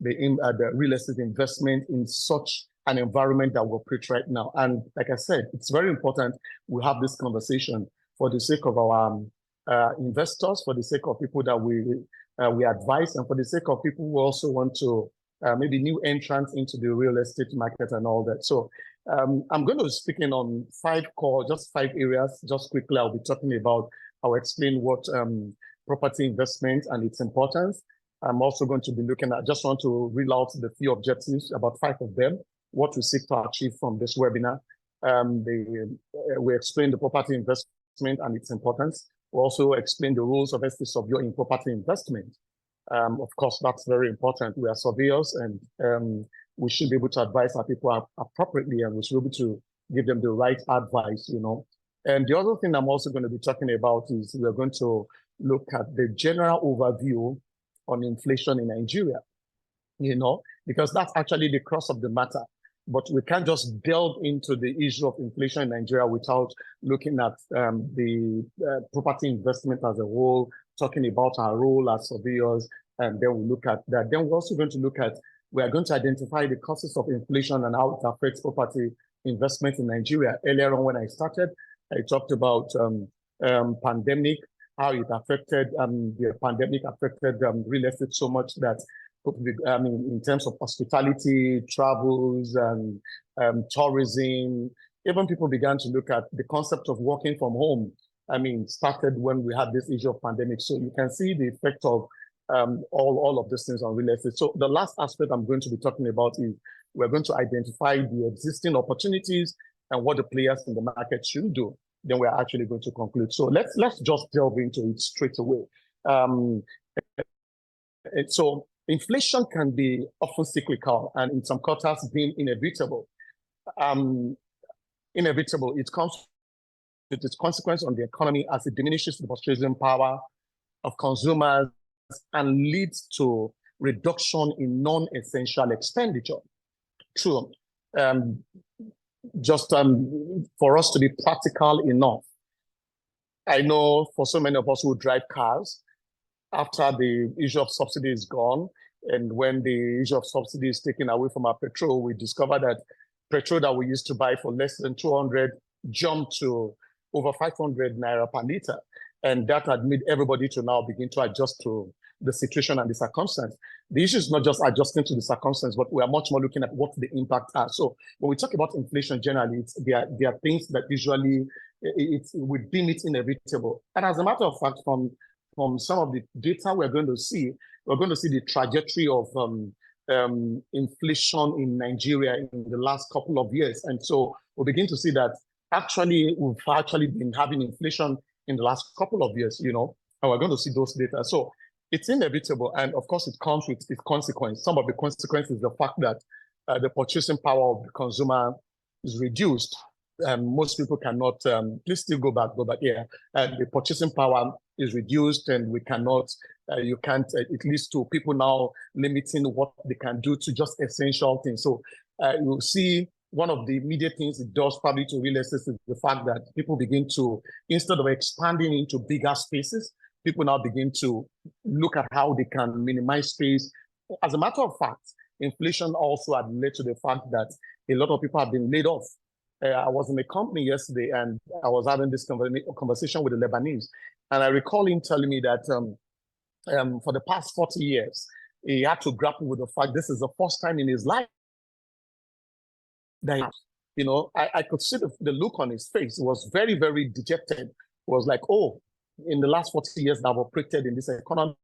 the real estate investment in such an environment that we operate right now. And like I said, it's very important we have this conversation for the sake of our investors, for the sake of people that we advise, and for the sake of people who also want to maybe new entrants into the real estate market and all that. So I'm going to be speaking on five areas. Just quickly, I'll be talking about, I'll explain what property investment and its importance. I'm also going to be looking at, just want to reel out the few objectives, about 5 of them, what we seek to achieve from this webinar. We explain the property investment and its importance. We also explain the rules of ethics of your property investment. Of course, that's very important. We are surveyors, and we should be able to advise our people appropriately, and we should be able to give them the right advice, you know. And the other thing I'm also going to be talking about is we're going to look at the general overview on inflation in Nigeria, you know, because that's actually the crux of the matter. But we can't just delve into the issue of inflation in Nigeria without looking at the property investment as a whole, talking about our role as surveyors, and then we look at that. Then we're also going to look at, we are going to identify the causes of inflation and how it affects property investment in Nigeria. Earlier on when I started, I talked about pandemic, how it affected, the pandemic affected real estate so much that, I mean, in terms of hospitality, travels, and tourism, even people began to look at the concept of working from home. I mean, started when we had this issue of pandemic. So you can see the effect of all of these things on real estate. So the last aspect I'm going to be talking about is we're going to identify the existing opportunities and what the players in the market should do. Then we're actually going to conclude. So let's just delve into it straight away. So inflation can be often cyclical, and in some quarters being inevitable. It comes with its consequence on the economy as it diminishes the purchasing power of consumers and leads to reduction in non-essential expenditure. True. For us to be practical enough, I know for so many of us who drive cars, after the issue of subsidy is gone, and when the issue of subsidy is taken away from our petrol, we discover that petrol that we used to buy for less than 200 jumped to over 500 naira per liter. And that had made everybody to now begin to adjust to the situation and the circumstance. The issue is not just adjusting to the circumstance, but we are much more looking at what the impact are. So when we talk about inflation generally, there are things that usually we deem it inevitable. And as a matter of fact, from some of the data we're going to see the trajectory of inflation in Nigeria in the last couple of years. And so we'll begin to see that actually we've actually been having inflation in the last couple of years, you know, and we're going to see those data. So it's inevitable, and of course it comes with its consequence. Some of the consequences is the fact that the purchasing power of the consumer is reduced. Most people cannot, please still go back, yeah. The purchasing power is reduced, and we cannot, you can't, it leads to people now limiting what they can do to just essential things. So you'll see one of the immediate things it does probably to real estate is the fact that people begin to, instead of expanding into bigger spaces, people now begin to look at how they can minimize space. As a matter of fact, inflation also had led to the fact that a lot of people have been laid off. I was in a company yesterday, and I was having this conversation with the Lebanese, and I recall him telling me that for the past 40 years, he had to grapple with the fact this is the first time in his life that, you know, I could see the look on his face. It was very, very dejected. It was like, oh, in the last 40 years that I've operated in this economy,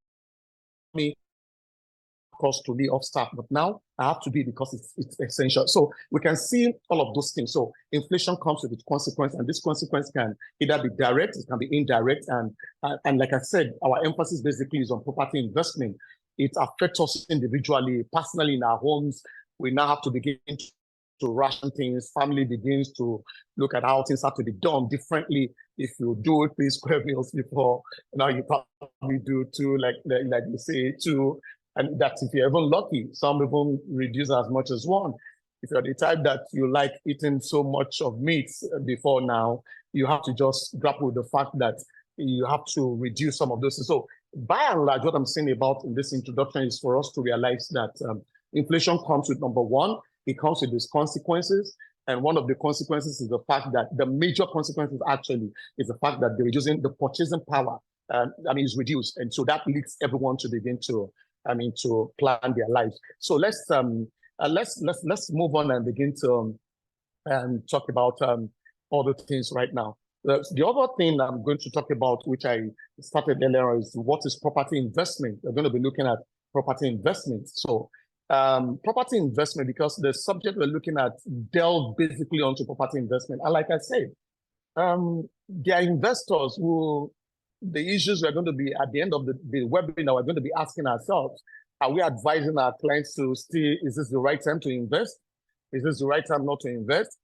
cost to lay off staff, but now I have to be because it's essential. So we can see all of those things. So inflation comes with its consequence, and this consequence can either be direct, it can be indirect, and like I said, our emphasis basically is on property investment. It affects us individually, personally in our homes. We now have to begin to ration things. Family begins to look at how things have to be done differently. If you do 3 square meals before, now you probably do 2, like you say, 2. And that's if you're even lucky. Some even reduce as much as 1. If you're the type that you like eating so much of meat before now, you have to just grapple with the fact that you have to reduce some of those. So by and large, what I'm saying about in this introduction is for us to realize that inflation comes with, number one, it comes with its consequences. And one of the consequences is the fact that the major consequences actually is the fact that the purchasing power, is reduced. And so that leads everyone to begin to, to plan their lives. So let's move on and begin to talk about other things right now. The other thing I'm going to talk about, which I started earlier, is what is property investment. We're going to be looking at property investment. So property investment, because the subject we're looking at delve basically onto property investment. And like I said, there are investors who, the issues we're going to be at the end of the webinar, we're going to be asking ourselves, are we advising our clients to still, is this the right time to invest? Is this the right time not to invest?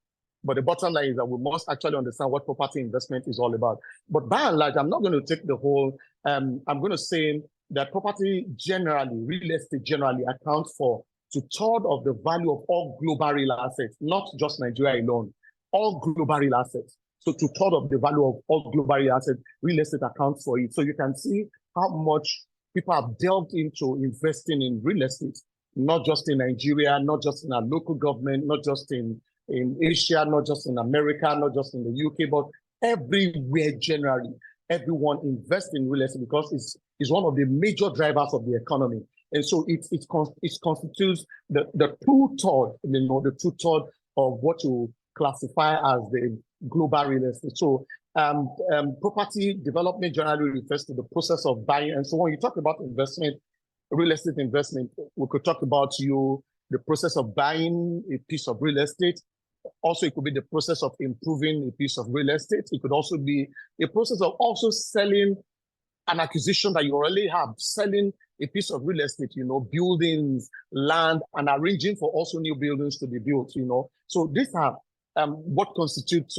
But the bottom line is that we must actually understand what property investment is all about. But by and large, I'm not going to take the whole, I'm going to say that property generally, real estate generally accounts for 2/3 of the value of all global real assets, not just Nigeria alone, all global real assets. So 2/3 of the value of all global real assets, real estate accounts for it. So you can see how much people have delved into investing in real estate, not just in Nigeria, not just in our local government, not just in Asia, not just in America, not just in the UK, but everywhere generally, everyone invests in real estate because it's one of the major drivers of the economy. And so it constitutes the 2/3, the 2/3 of what you classify as the global real estate. So property development generally refers to the process of buying. And so when you talk about investment, real estate investment, we could talk about the process of buying a piece of real estate. Also, it could be the process of improving a piece of real estate. It could also be a process of also selling an acquisition that you already have, selling a piece of real estate, buildings, land, and arranging for also new buildings to be built, So these are what constitutes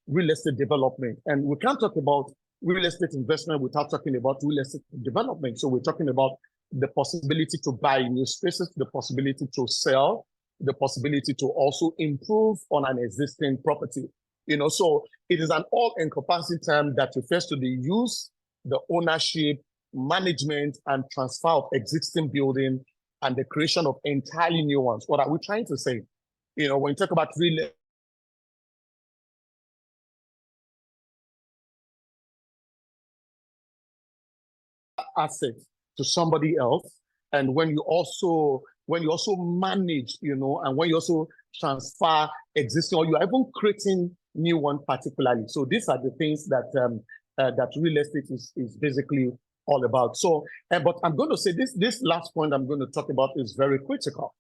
real estate development. And we can't talk about real estate investment without talking about real estate development. So we're talking about the possibility to buy new spaces, the possibility to sell, the possibility to also improve on an existing property. So it is an all-encompassing term that refers to the use, the ownership, management, and transfer of existing building and the creation of entirely new ones. What are we trying to say? When you talk about real assets to somebody else, and when you also manage, and when you also transfer existing, or you are even creating new one particularly. So these are the things that that real estate is basically all about. So, but I'm going to say this last point I'm going to talk about is very critical.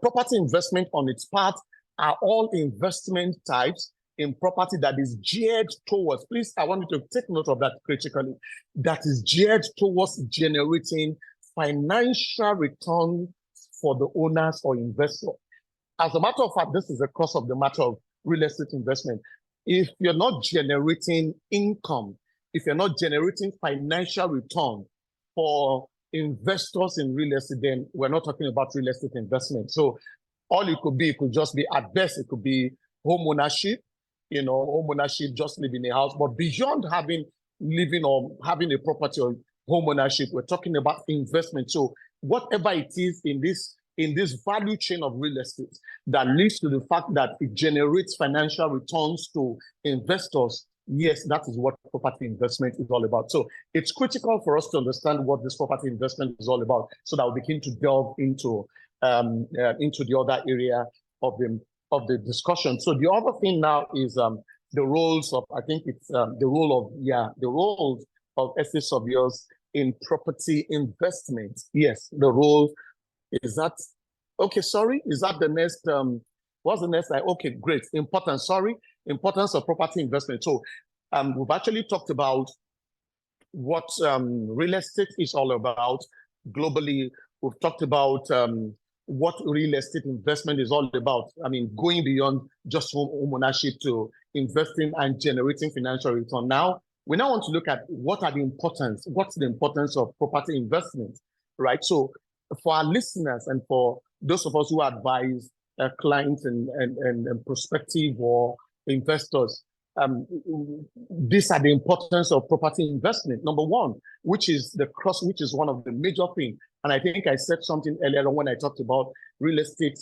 Property investment on its part are all investment types in property that is geared towards, please, I want you to take note of that critically, that is geared towards generating financial return for the owners or investor. As a matter of fact, this is the cost of the matter of real estate investment. If you're not generating income, if you're not generating financial return for investors in real estate, then we're not talking about real estate investment. So all it could just be, at best, it could be home ownership, home ownership, just living in a house. But beyond living or having a property or home ownership, we're talking about investment. So whatever it is in this value chain of real estate that leads to the fact that it generates financial returns to investors, yes, that is what property investment is all about. So it's critical for us to understand what this property investment is all about, so that we begin to delve into the other area of the discussion. So the other thing now is the roles of, I think it's the roles of estate surveyors in property investment. Yes, the role is that. Okay, sorry, is that the next? What's the next? Okay, great. Importance of property investment. So we've actually talked about what real estate is all about globally. We've talked about what real estate investment is all about. Going beyond just home ownership to investing and generating financial return. Now, we now want to look at what's the importance of property investment, right? So for our listeners and for those of us who advise clients and prospective or investors, these are the importance of property investment. Number one, which is which is one of the major things. And I think I said something earlier on when I talked about real estate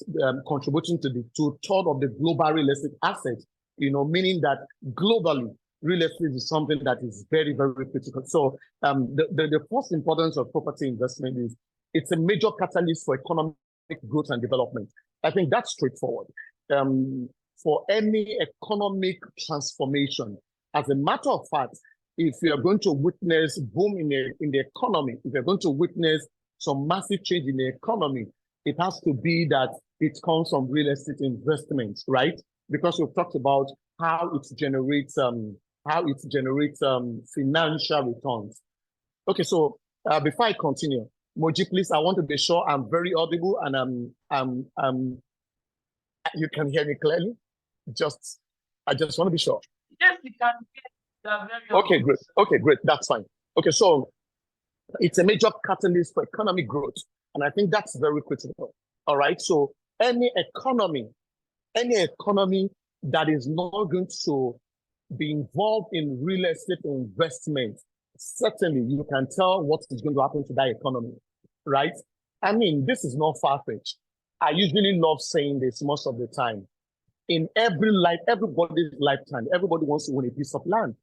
contributing to the two-thirds of the global real estate assets, meaning that globally, real estate is something that is very, very critical. So the first importance of property investment is it's a major catalyst for economic growth and development. I think that's straightforward. For any economic transformation, as a matter of fact, if you're going to witness boom in the economy, if you're going to witness some massive change in the economy, it has to be that it comes from real estate investments, right? Because we've talked about how it generates financial returns. Okay, so before I continue, Moji, please, I want to be sure I'm very audible and you can hear me clearly. I just want to be sure. Yes, we can hear you. Okay, great. Okay, great. That's fine. Okay, so it's a major catalyst for economic growth, and I think that's very critical. All right. So any economy that is not going to be involved in real estate investment, certainly you can tell what is going to happen to that economy, right? I mean, this is not far-fetched. I usually love saying this most of the time. In everybody's lifetime, everybody wants to own a piece of land.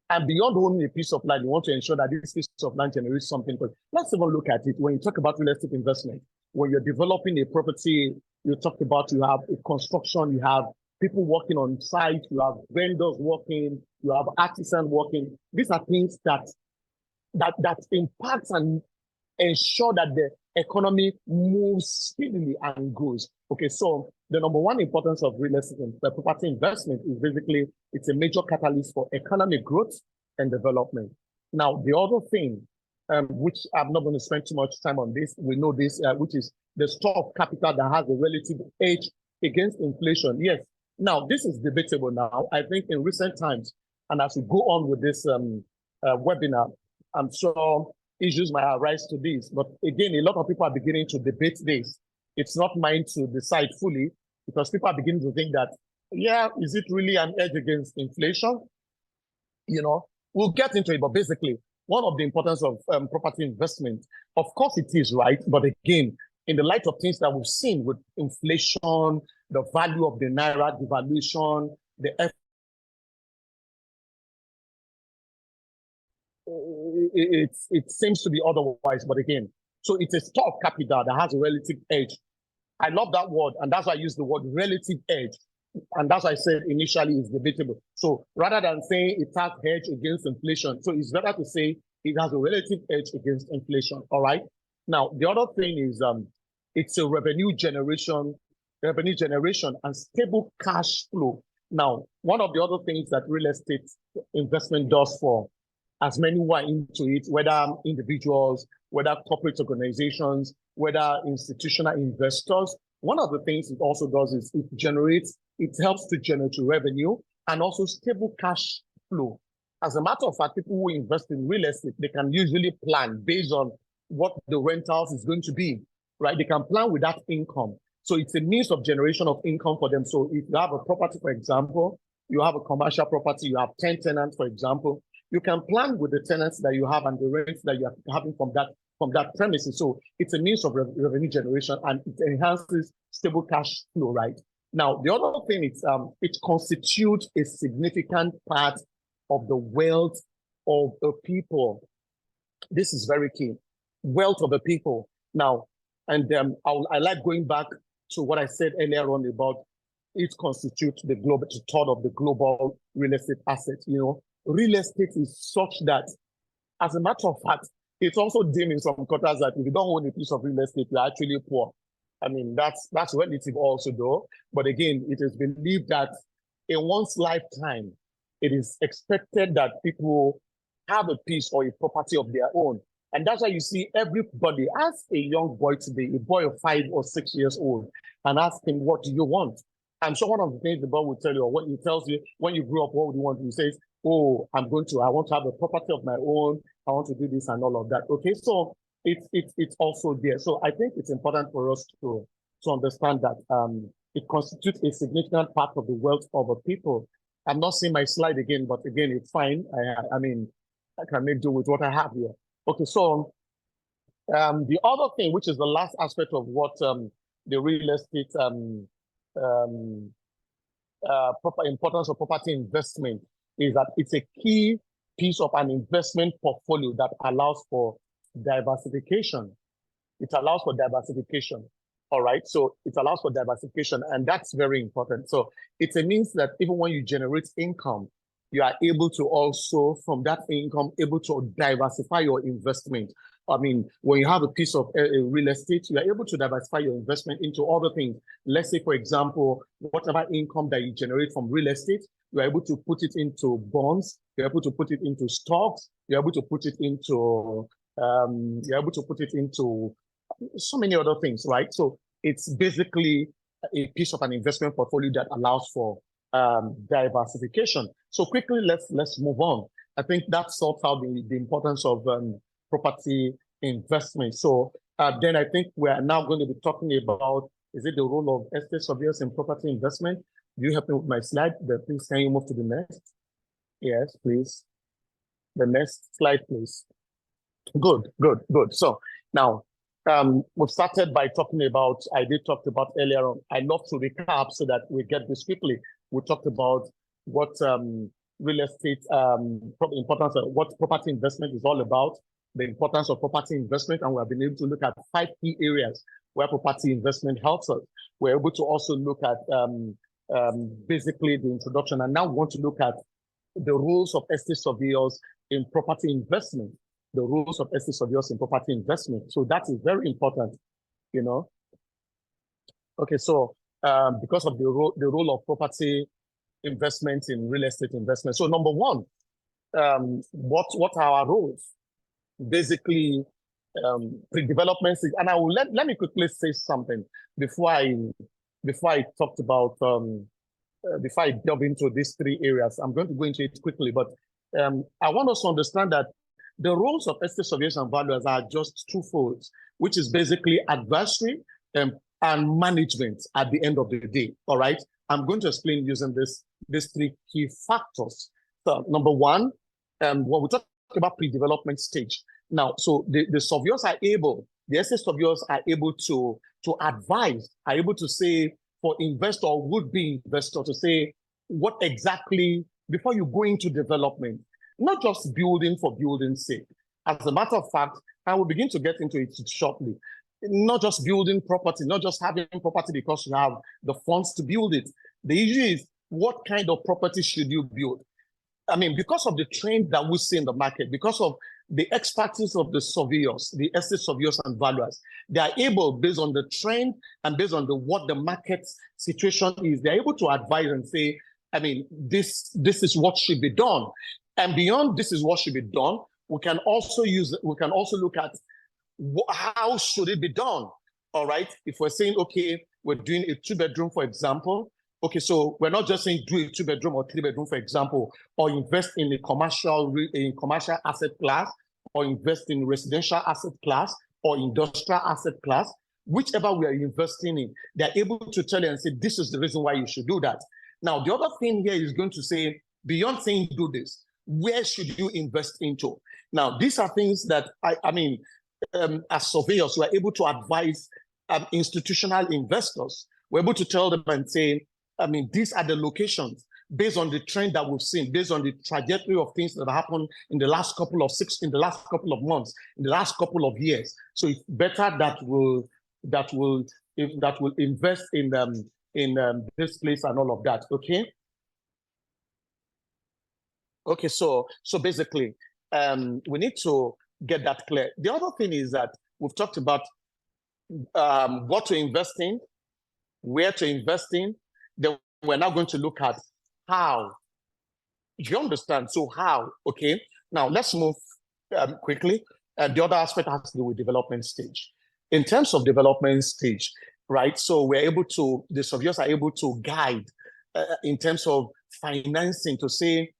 And beyond owning a piece of land, you want to ensure that this piece of land generates something. But let's even look at it. When you talk about real estate investment, when you're developing a property, you talk about you have a construction, you have people working on site, you have vendors working, you have artisans working. These are things that impacts and ensure that the economy moves speedily and grows. Okay, so the number one importance of real estate and property investment is basically it's a major catalyst for economic growth and development. Now, the other thing, which I'm not going to spend too much time on this, we know this, which is the store of capital that has a relative edge against inflation. Yes. Now, this is debatable now. I think in recent times, and as we go on with this webinar, I'm sure issues might arise to this. But again, a lot of people are beginning to debate this. It's not mine to decide fully because people are beginning to think that, yeah, is it really an edge against inflation? We'll get into it, but basically, one of the importance of property investment, of course it is, right? But again, in the light of things that we've seen with inflation, the value of the naira devaluation, it seems to be otherwise, but again, so it's a store of capital that has a relative edge. I love that word, and that's why I use the word relative edge. And that's why I said initially it's debatable. So rather than saying it has edge against inflation, so it's better to say it has a relative edge against inflation. All right. Now, the other thing is it's a revenue generation and stable cash flow. Now, one of the other things that real estate investment does for as many who are into it, whether individuals, whether corporate organizations, whether institutional investors, one of the things it also does is it helps to generate revenue and also stable cash flow. As a matter of fact, people who invest in real estate, they can usually plan based on what the rentals is going to be, right? They can plan with that income. So it's a means of generation of income for them. So if you have a property, for example, you have a commercial property, you have 10 tenants, for example, you can plan with the tenants that you have and the rents that you are having from that premises. So it's a means of revenue generation and it enhances stable cash flow, right? Now, the other thing is it constitutes a significant part of the wealth of the people. This is very key. Wealth of the people. Now, and I like going back to what I said earlier on about it constitutes the third of the global real estate assets. Real estate is such that, as a matter of fact, it's also deemed in some quarters that if you don't own a piece of real estate, you're actually poor. I mean, that's relative also, though. But again, it is believed that in one's lifetime, it is expected that people have a piece or a property of their own. And that's why you see everybody, ask a young boy today, a boy of 5 or 6 years old, and ask him, what do you want? I'm sure one of the things the boy will tell you, or what he tells you, when you grow up, what would you want? He says, oh, I want to have a property of my own. I want to do this and all of that. Okay, so it's also there. So I think it's important for us to understand that it constitutes a significant part of the wealth of a people. I'm not seeing my slide again, but again, it's fine. I mean, I can make do with what I have here. Okay, so the other thing, which is the last aspect of what the real estate proper importance of property investment is that it's a key piece of an investment portfolio that allows for diversification. It allows for diversification. All right. So it allows for diversification, and that's very important. So it means that even when you generate income, you are able to also, from that income, able to diversify your investment. I mean, when you have a piece of real estate, you are able to diversify your investment into other things. Let's say, for example, whatever income that you generate from real estate, you're able to put it into bonds, you're able to put it into stocks, you're able to put it into so many other things, right? So it's basically a piece of an investment portfolio that allows for diversification. So quickly, let's move on. I think that sorts out the importance of property investment. So then I think we are now going to be talking about, is it the role of estate surveyors in property investment? Do you help me with my slide? Please, can you move to the next? Yes, please. The next slide, please. Good. So now we've started by talking about, I did talk about earlier on. I love to recap so that we get this quickly. We talked about what real estate, importance of what property investment is all about, the importance of property investment, and we have been able to look at 5 key areas where property investment helps us. We're able to also look at basically the introduction, and now we want to look at the rules of estate surveyors in property investment. The rules of estate surveyors in property investment. So that is very important, you know. Okay, so because of the role of property investment in real estate investment. So number one, what are our roles? Basically, pre-development, and I will let me quickly say something before I talked about before I delve into these 3 areas. I'm going to go into it quickly, but I want us to understand that the roles of estate surveyors and valuers are just twofold, which is basically advisory and management at the end of the day. All right. I'm going to explain using these 3 key factors. So number one, when we talk about pre-development stage. Now, so the surveyors are able, the estate surveyors are able to advise, are able to say for investor or would-be investor to say what exactly, before you go into development, not just building for building's sake. As a matter of fact, I will begin to get into it shortly. Not just building property, not just having property because you have the funds to build it. The issue is, what kind of property should you build? I mean, because of the trend that we see in the market, because of the expertise of the surveyors, the estate surveyors and valuers, they are able, based on the trend and based on what the market situation is, they're able to advise and say, I mean, this is what should be done. And beyond this is what should be done, we can also look at how should it be done. All right. If we're saying, okay, we're doing a 2-bedroom, for example. Okay, so we're not just saying do a 2-bedroom or 3-bedroom, for example, or invest in a commercial asset class, or invest in residential asset class, or industrial asset class. Whichever we are investing in, they're able to tell you and say, this is the reason why you should do that. Now, the other thing here is going to say, beyond saying do this, where should you invest into? Now, these are things that as surveyors, we're able to advise institutional investors. We're able to tell them and say, I mean, these are the locations based on the trend that we've seen, based on the trajectory of things that happened in the last couple of months, in the last couple of years. So it's better that will invest in this place and all of that. Okay. Okay, so basically, we need to get that clear. The other thing is that we've talked about what to invest in, where to invest in. Then we're now going to look at how. Do you understand? So how? Okay. Now let's move quickly. The other aspect has to do with development stage. In terms of development stage, right? So the surveyors are able to guide in terms of financing to say,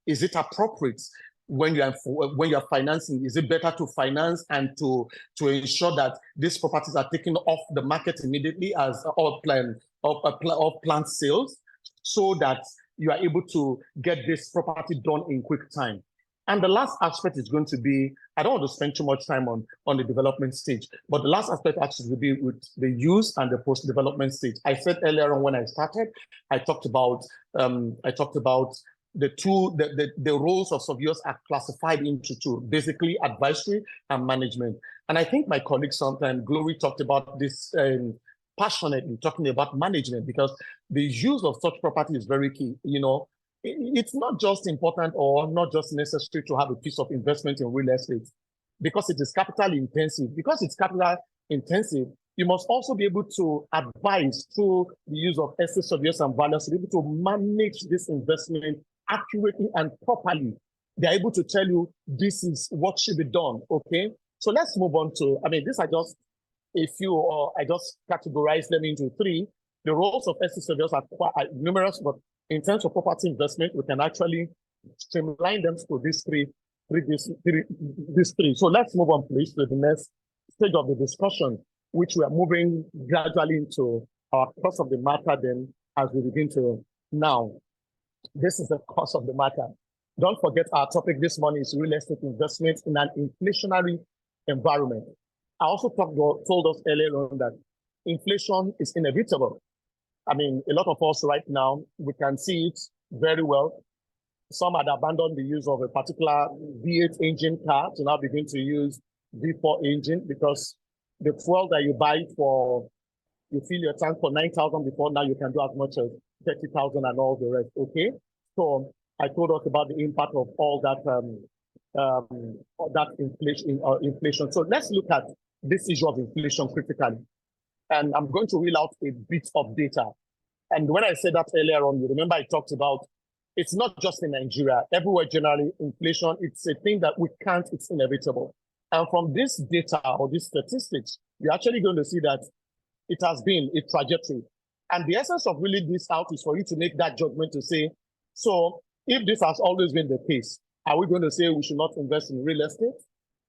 is it appropriate when you're financing? Is it better to finance and to ensure that these properties are taken off the market immediately as all planned sales, so that you are able to get this property done in quick time. And the last aspect is going to be, I don't want to spend too much time on the development stage, but the last aspect actually will be with the use and the post-development stage. I said earlier on when I started, I talked about the roles of surveyors are classified into two, basically advisory and management. And I think my colleague sometime, Glory, talked about this passionately, talking about management, because the use of such property is very key. You know, it's not just important or not just necessary to have a piece of investment in real estate because it is capital intensive. Because it's capital intensive, you must also be able to advise through the use of estate surveyors and valuers to be able to manage this investment accurately and properly. They're able to tell you this is what should be done. Okay, so let's move on to, I mean, these are just a few, or I just categorize them into three. The roles of estate surveyors are quite numerous, but in terms of property investment, we can actually streamline them to these three. So let's move on, please, to the next stage of the discussion, which we are moving gradually into our course of the matter then as we begin to now. This is the course of the matter. Don't forget our topic this morning is real estate investment in an inflationary environment. I also told us earlier on that inflation is inevitable. I mean, a lot of us right now, we can see it very well. Some had abandoned the use of a particular V8 engine car to now begin to use V4 engine because the fuel that you buy for, you fill your tank for 9,000 before, now you can do as much as 30,000 and all the rest, okay? So I told us about the impact of all that inflation. So let's look at this issue of inflation critically. And I'm going to reel out a bit of data. And when I said that earlier on, you remember I talked about it's not just in Nigeria. Everywhere, generally, inflation, it's a thing that we can't, it's inevitable. And from this data or these statistics, you're actually going to see that it has been a trajectory. And the essence of reeling this out is for you to make that judgment to say, so if this has always been the case, are we going to say we should not invest in real estate?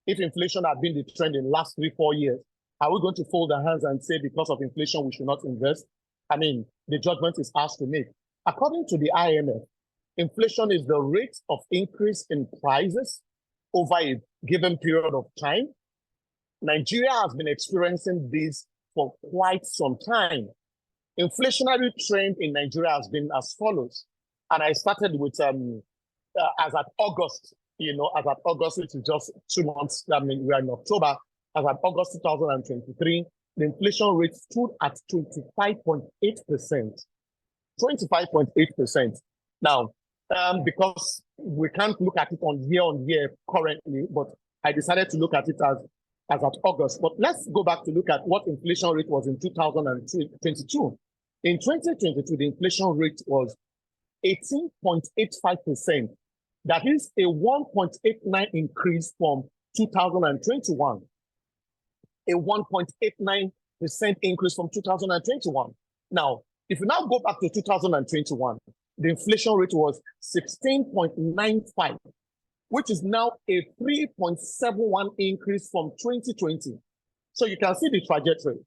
If inflation had been the trend in the last 3-4 years, are we going to fold our hands and say because of inflation we should not invest? I mean, the judgment is ours to make. According to the IMF, inflation is the rate of increase in prices over a given period of time. Nigeria has been experiencing this for quite some time. Inflationary trend in Nigeria has been as follows. And I started with, as at August, as at August, which is just 2 months, I mean, we are in October, as at August 2023, the inflation rate stood at 25.8%. 25.8%. Now, because we can't look at it on year currently, but I decided to look at it as at August. But let's go back to look at what inflation rate was in 2022. In 2022, the inflation rate was 18.85%. That is a 1.89 increase from 2021. A 1.89% increase from 2021. Now, if you now go back to 2021, the inflation rate was 16.95, which is now a 3.71 increase from 2020. So you can see the trajectory.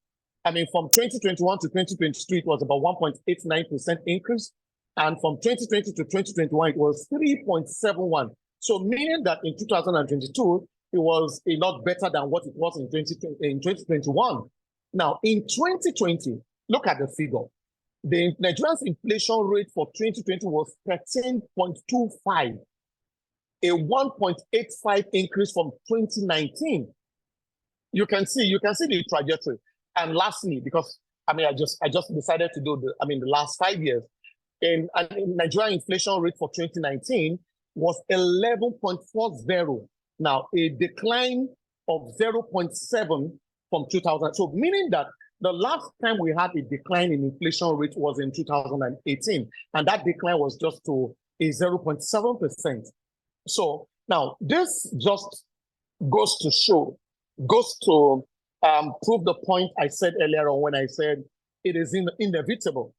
I mean, from 2021 to 2022, it was about 1.89% increase. And from 2020 to 2021, it was 3.71. So meaning that in 2022, it was a lot better than what it was in 2021. Now, in 2020, look at the figure. The Nigeria's inflation rate for 2020 was 13.25, a 1.85 increase from 2019. You can see the trajectory. And lastly, because I mean, I just decided to do the last 5 years, and Nigerian inflation rate for 2019 was 11.40. Now, a decline of 0.7 from 2000. So meaning that the last time we had a decline in inflation rate was in 2018, and that decline was just to a 0.7%. So now this just goes to prove the point I said earlier on when I said it is inevitable.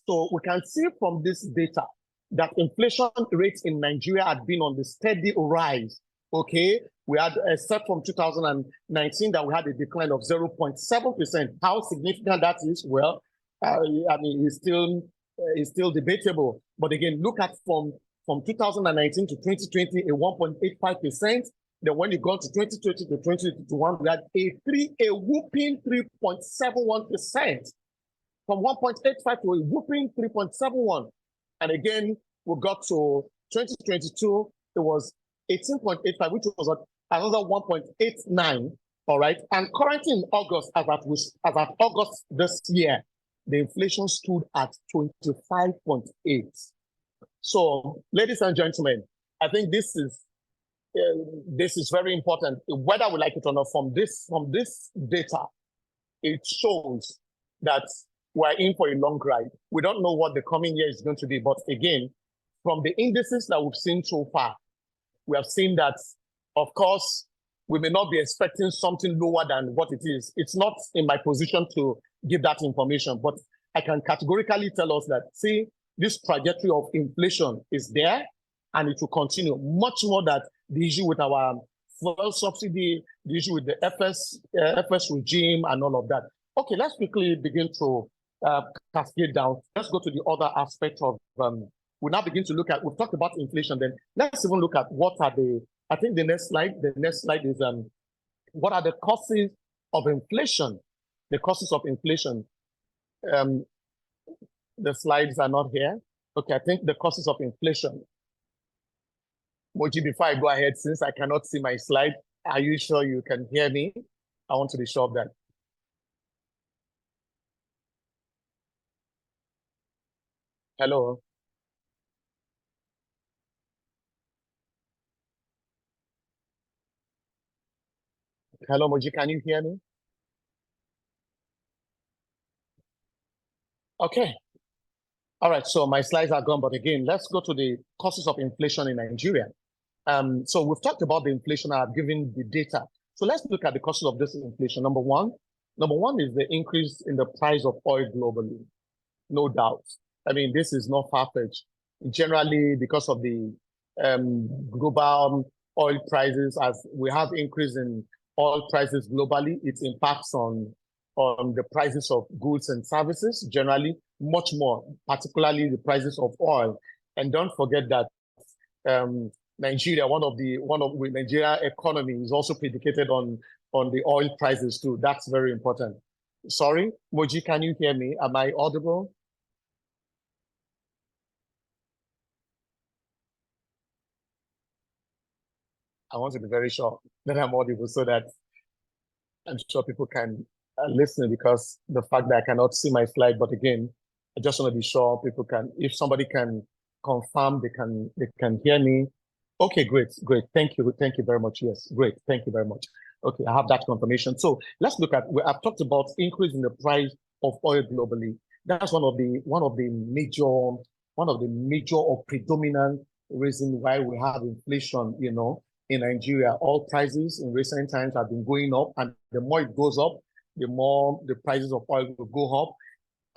So we can see from this data that inflation rates in Nigeria had been on the steady rise. Okay, we had, except from 2019, that we had a decline of 0.7%. How significant that is, well, I mean, it's still debatable. But again, look at from 2019 to 2020, a 1.85%. Then when you go to 2020 to 2021, we had a whooping 3.71%. From 1.85 to a whooping 3.71. And again, we got to 2022, it was 18.85, which was another 1.89. All right. And currently in August, as at August this year, the inflation stood at 25.8. So, ladies and gentlemen, I think this is very important. Whether we like it or not, from this data, it shows that we're in for a long ride. We don't know what the coming year is going to be, but again, from the indices that we've seen so far, we have seen that, of course, we may not be expecting something lower than what it is. It's not in my position to give that information, but I can categorically tell us that, see, this trajectory of inflation is there, and it will continue. Much more that the issue with our fuel subsidy, the issue with the FS regime, and all of that. Okay, let's quickly begin to cascade down. Let's go to the other aspect of, we now begin to look at, we've talked about inflation, then let's even look at what are I think the next slide is, what are the causes of inflation? The causes of inflation. The slides are not here. Okay, I think the causes of inflation. Moji, before I go ahead, since I cannot see my slide, are you sure you can hear me? I want to be sure of that. Hello. Hello, Moji, can you hear me? Okay. All right, so my slides are gone, but again, let's go to the causes of inflation in Nigeria. So we've talked about the inflation, I've given the data. So let's look at the causes of this inflation. Number one is the increase in the price of oil globally. No doubt. I mean, this is not far-fetched. Generally, because of the global oil prices, as we have increase in oil prices globally, it impacts on the prices of goods and services, generally, much more, particularly the prices of oil. And don't forget that Nigeria, Nigeria economy is also predicated on the oil prices too. That's very important. Sorry, Moji, can you hear me? Am I audible? I want to be very sure that I'm audible so that I'm sure people can listen, because the fact that I cannot see my slide, but again, I just want to be sure people can, if somebody can confirm, they can hear me. Okay, great. Thank you very much. Yes, great. Thank you very much. Okay, I have that confirmation. So let's look at, I've talked about increase in the price of oil globally. That's one of the major or predominant reason why we have inflation, in Nigeria. Oil prices in recent times have been going up, and the more it goes up, the more the prices of oil will go up.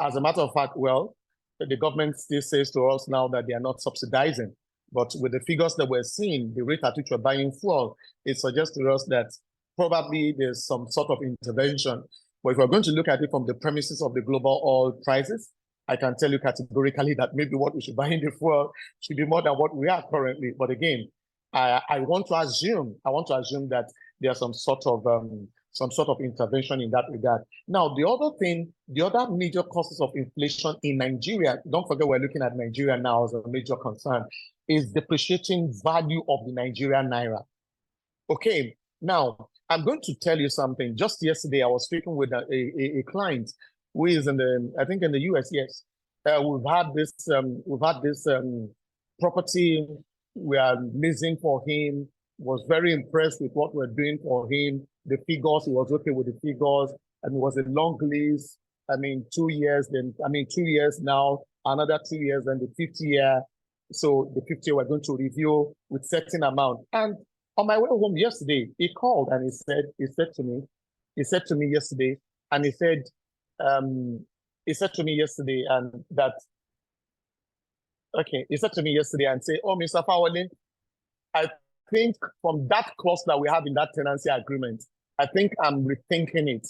As a matter of fact, well, the government still says to us now that they are not subsidizing. But with the figures that we're seeing, the rate at which we're buying fuel, it suggests to us that probably there's some sort of intervention. But if we're going to look at it from the premises of the global oil prices, I can tell you categorically that maybe what we should buy in the fuel should be more than what we are currently. But again, I want to assume that there's some sort of intervention in that regard. Now, the other major causes of inflation in Nigeria, don't forget we're looking at Nigeria now as a major concern, is depreciating value of the Nigerian naira. Okay, now I'm going to tell you something. Just yesterday, I was speaking with a client who is in the US. Yes, we've had this property we are leasing for him. Was very impressed with what we're doing for him. The figures, he was okay with the figures, and it was a long lease. 2 years, 2 years now, another 2 years, and the 5th year. So the 5th year, we're going to review with certain amount. And on my way home yesterday, he called and he said to me yesterday, and he said to me yesterday and say, "Oh, Mr. Fawale, I think from that clause that we have in that tenancy agreement, I think I'm rethinking it.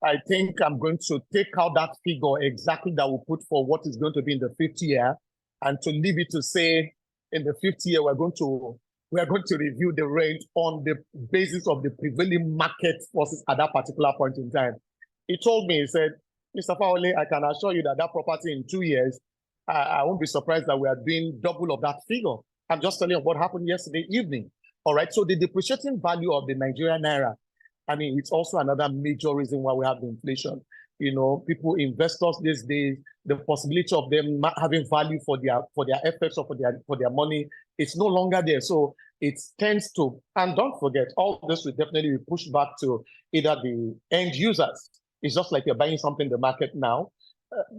I think I'm going to take out that figure exactly that we put for what is going to be in the 5th year, and to leave it to say in the fifth year we're going to review the rate on the basis of the prevailing market forces at that particular point in time. He told me, he said, Mr. Fowley, I can assure you that that property in 2 years, I won't be surprised that we are doing double of that figure. I'm just telling you what happened yesterday evening. All right, so the depreciating value of the Nigerian naira, I mean, it's also another major reason why we have the inflation. You know, people, investors these days, the possibility of them not having value for their efforts or for their money, it's no longer there. So it tends to, and don't forget, all this will definitely be pushed back to either the end users. It's just like you're buying something in the market now.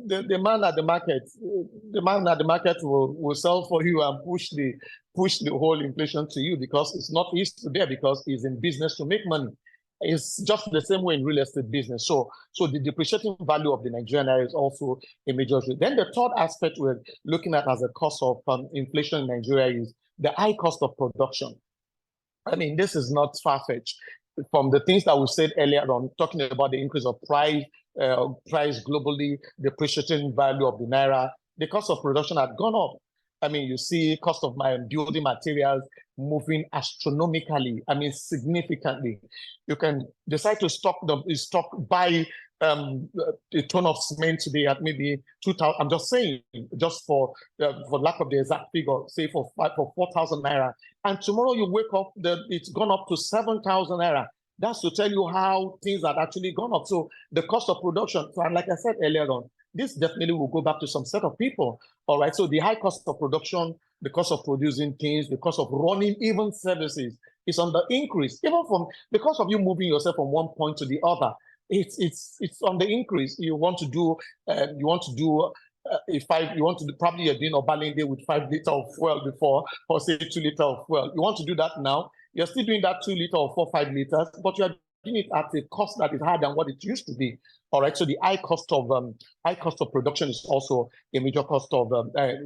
The man at the market will sell for you and push the whole inflation to you, because it's not easy there, because he's in business to make money. It's just the same way in real estate business. So the depreciating value of the Nigerian naira is also a major issue. Then the third aspect we're looking at as a cause of inflation in Nigeria is the high cost of production. I mean, this is not far-fetched. From the things that we said earlier on, talking about the increase of price globally, the depreciating value of the naira, the cost of production had gone up. I mean, you see cost of my building materials moving astronomically, I mean, significantly. You can decide to buy a ton of cement today at maybe 2,000. I'm just saying, just for lack of the exact figure, say for 4,000 naira, and tomorrow you wake up, it's gone up to 7,000 naira. That's to tell you how things have actually gone up. So the cost of production, and like I said earlier on, this definitely will go back to some set of people. All right. So the high cost of production, the cost of producing things, the cost of running even services is on the increase. Even from because of you moving yourself from one point to the other, it's on the increase. You want to do probably you're doing a balance with 5 liters of fuel before, or say 2 liters of fuel. You want to do that now. You're still doing that 2 liters or 4, 5 liters, but you're doing it at a cost that is higher than what it used to be. All right. So the high cost of production is also a major cost of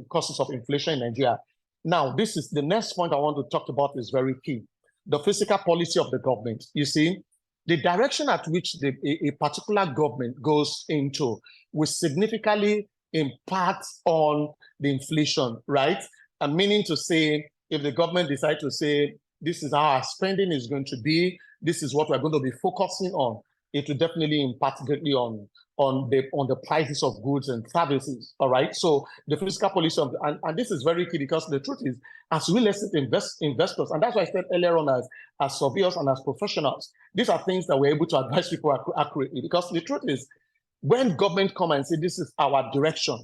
causes of inflation in Nigeria. Now, this is the next point I want to talk about is very key. The fiscal policy of the government. You see, the direction at which a particular government goes into will significantly impact on the inflation, right? And meaning to say, if the government decides to say, this is how our spending is going to be, this is what we're going to be focusing on, it will definitely impact greatly on the prices of goods and services. All right. So the fiscal policy and this is very key, because the truth is, as real estate investors, and that's why I said earlier on, as surveyors and as professionals, these are things that we're able to advise people accurately. Because the truth is, when government come and say this is our direction,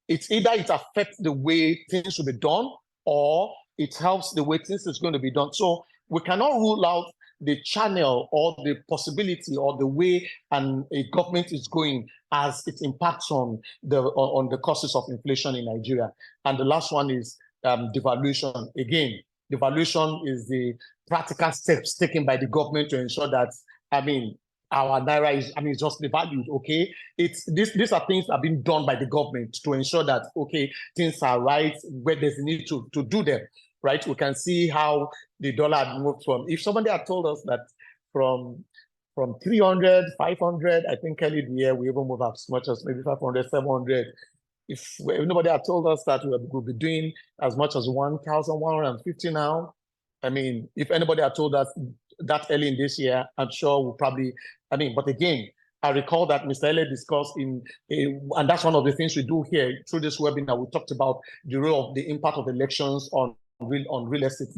it's either it affects the way things will be done, or it helps the way things is going to be done. So we cannot rule out the channel or the possibility or the way a government is going as it impacts on the causes of inflation in Nigeria. And the last one is devaluation. Again, devaluation is the practical steps taken by the government to ensure that, I mean, our naira is just devalued. Okay, these are things that have been done by the government to ensure that, okay, things are right where there's a need to do them. Right, we can see how the dollar had moved from. If somebody had told us that from 300, 500, I think early the year we even move up as much as maybe 500, 700. If nobody had told us that we'll be doing as much as 1,150 now, I mean, if anybody had told us that early in this year, I'm sure we'll probably. I mean, but again, I recall that Mr. Ele discussed and that's one of the things we do here through this webinar. We talked about the role of the impact of elections on real estate.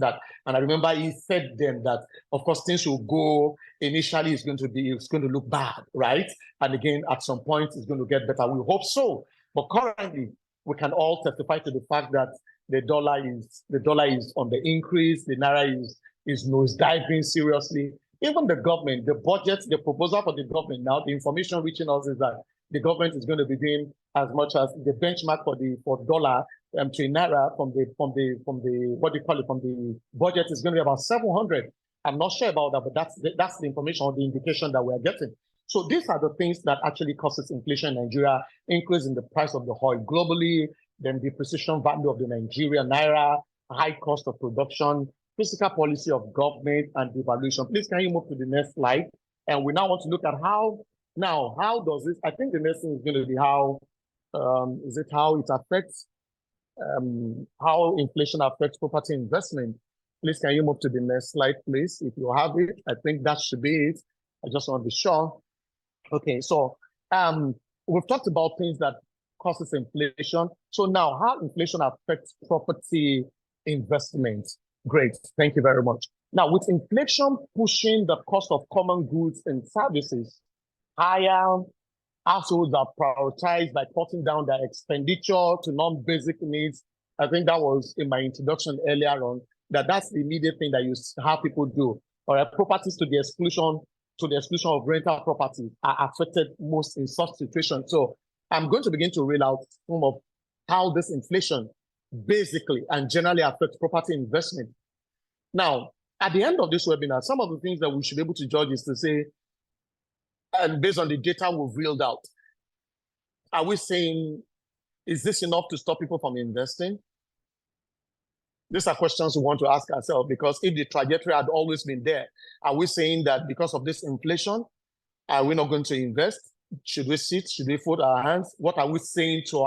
And I remember he said then that, of course, things will go initially, it's going to look bad, right? And again, at some point, it's going to get better. We hope so. But currently, we can all testify to the fact that the dollar is on the increase. The naira is nosediving seriously. Even the government, the budget, the proposal for the government now, the information reaching us is that the government is going to be doing as much as the benchmark for dollar to naira from the what do you call it, from the budget is going to be about 700. I'm not sure about that, but that's the information or the indication that we're getting. So these are the things that actually causes inflation in Nigeria, increase in the price of the oil globally, then depreciation value of the Nigerian naira, high cost of production, fiscal policy of government, and devaluation. Please, can you move to the next slide? And we now want to look at how does this, I think the next thing is going to be how it affects how inflation affects property investment. Please, can you move to the next slide, please? If you have it, I think that should be it. I just want to be sure. Okay, so we've talked about things that causes inflation. So now, how inflation affects property investment? Great, thank you very much. Now, with inflation pushing the cost of common goods and services higher, households are prioritized by cutting down their expenditure to non-basic needs. I think that was in my introduction earlier on, that's the immediate thing that you have people do. Or properties to the exclusion of rental properties are affected most in such situations. So I'm going to begin to reel out some of how this inflation basically and generally affects property investment. Now, at the end of this webinar, some of the things that we should be able to judge is to say, and based on the data we've reeled out, are we saying, is this enough to stop people from investing? These are questions we want to ask ourselves, because if the trajectory had always been there, are we saying that because of this inflation, are we not going to invest? Should we sit? Should we fold our hands? What are we saying to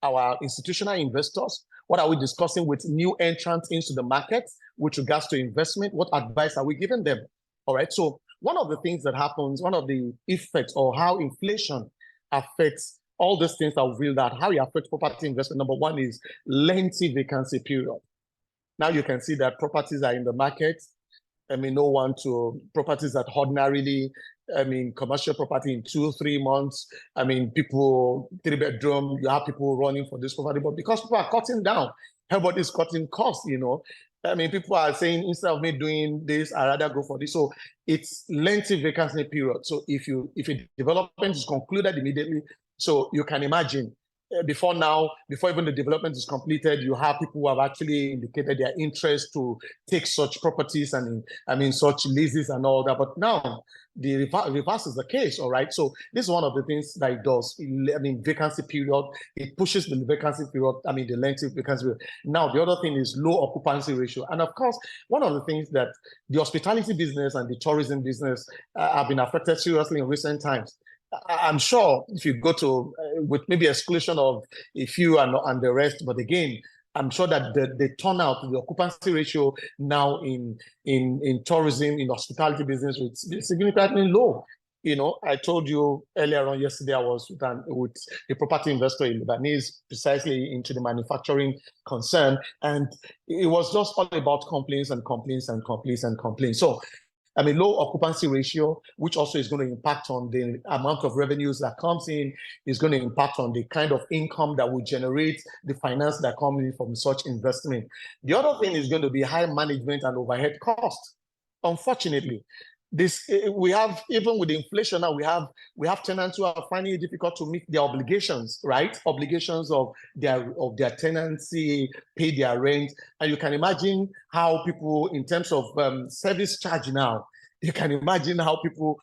our institutional investors? What are we discussing with new entrants into the market with regards to investment? What advice are we giving them? All right. So one of the things that happens, one of the effects or how inflation affects all these things that we've reeled out, how it affects property investment, number one is lengthy vacancy period. Now you can see that properties are in the market. I mean, no one to properties that ordinarily, I mean, commercial property in 2-3 months. I mean, people, 3-bedroom, you have people running for this property, but because people are cutting down, everybody's cutting costs, you know. I mean, people are saying, instead of me doing this, I'd rather go for this. So it's lengthy vacancy period. So if a development is concluded immediately, so you can imagine, before even the development is completed, you have people who have actually indicated their interest to take such properties and, I mean, such leases and all that. But now the reverse is the case, all right? So this is one of the things that it does. I mean, vacancy period, it pushes the vacancy period, I mean, the length of vacancy period. Now, the other thing is low occupancy ratio. And of course, one of the things that the hospitality business and the tourism business have been affected seriously in recent times. I'm sure if you go to, with maybe exclusion of a few and the rest, but again, I'm sure that the turnout, the occupancy ratio now in tourism, in hospitality business, is significantly low. You know, I told you earlier on yesterday, I was with a property investor in Lebanese, precisely into the manufacturing concern, and it was just all about complaints and complaints and complaints and complaints. So I mean, low occupancy ratio, which also is going to impact on the amount of revenues that comes in, is going to impact on the kind of income that will generate the finance that comes in from such investment. The other thing is going to be high management and overhead costs. Unfortunately, we have, even with the inflation now, we have tenants who are finding it difficult to meet their obligations, right? Obligations of their tenancy, pay their rent. And you can imagine how people, in terms of service charge now, you can imagine how people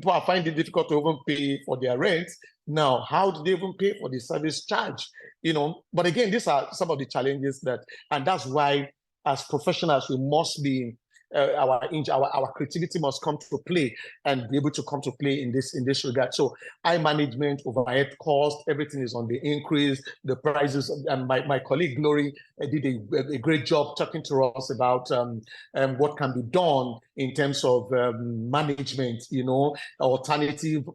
are finding it difficult to even pay for their rent. Now, how do they even pay for the service charge? You know, but again, these are some of the challenges and that's why as professionals, we must be our creativity must come to play and be able to come to play in this regard. So high management, overhead cost, everything is on the increase. The prices, and my colleague Glory did a great job talking to us about what can be done in terms of management. You know, alternative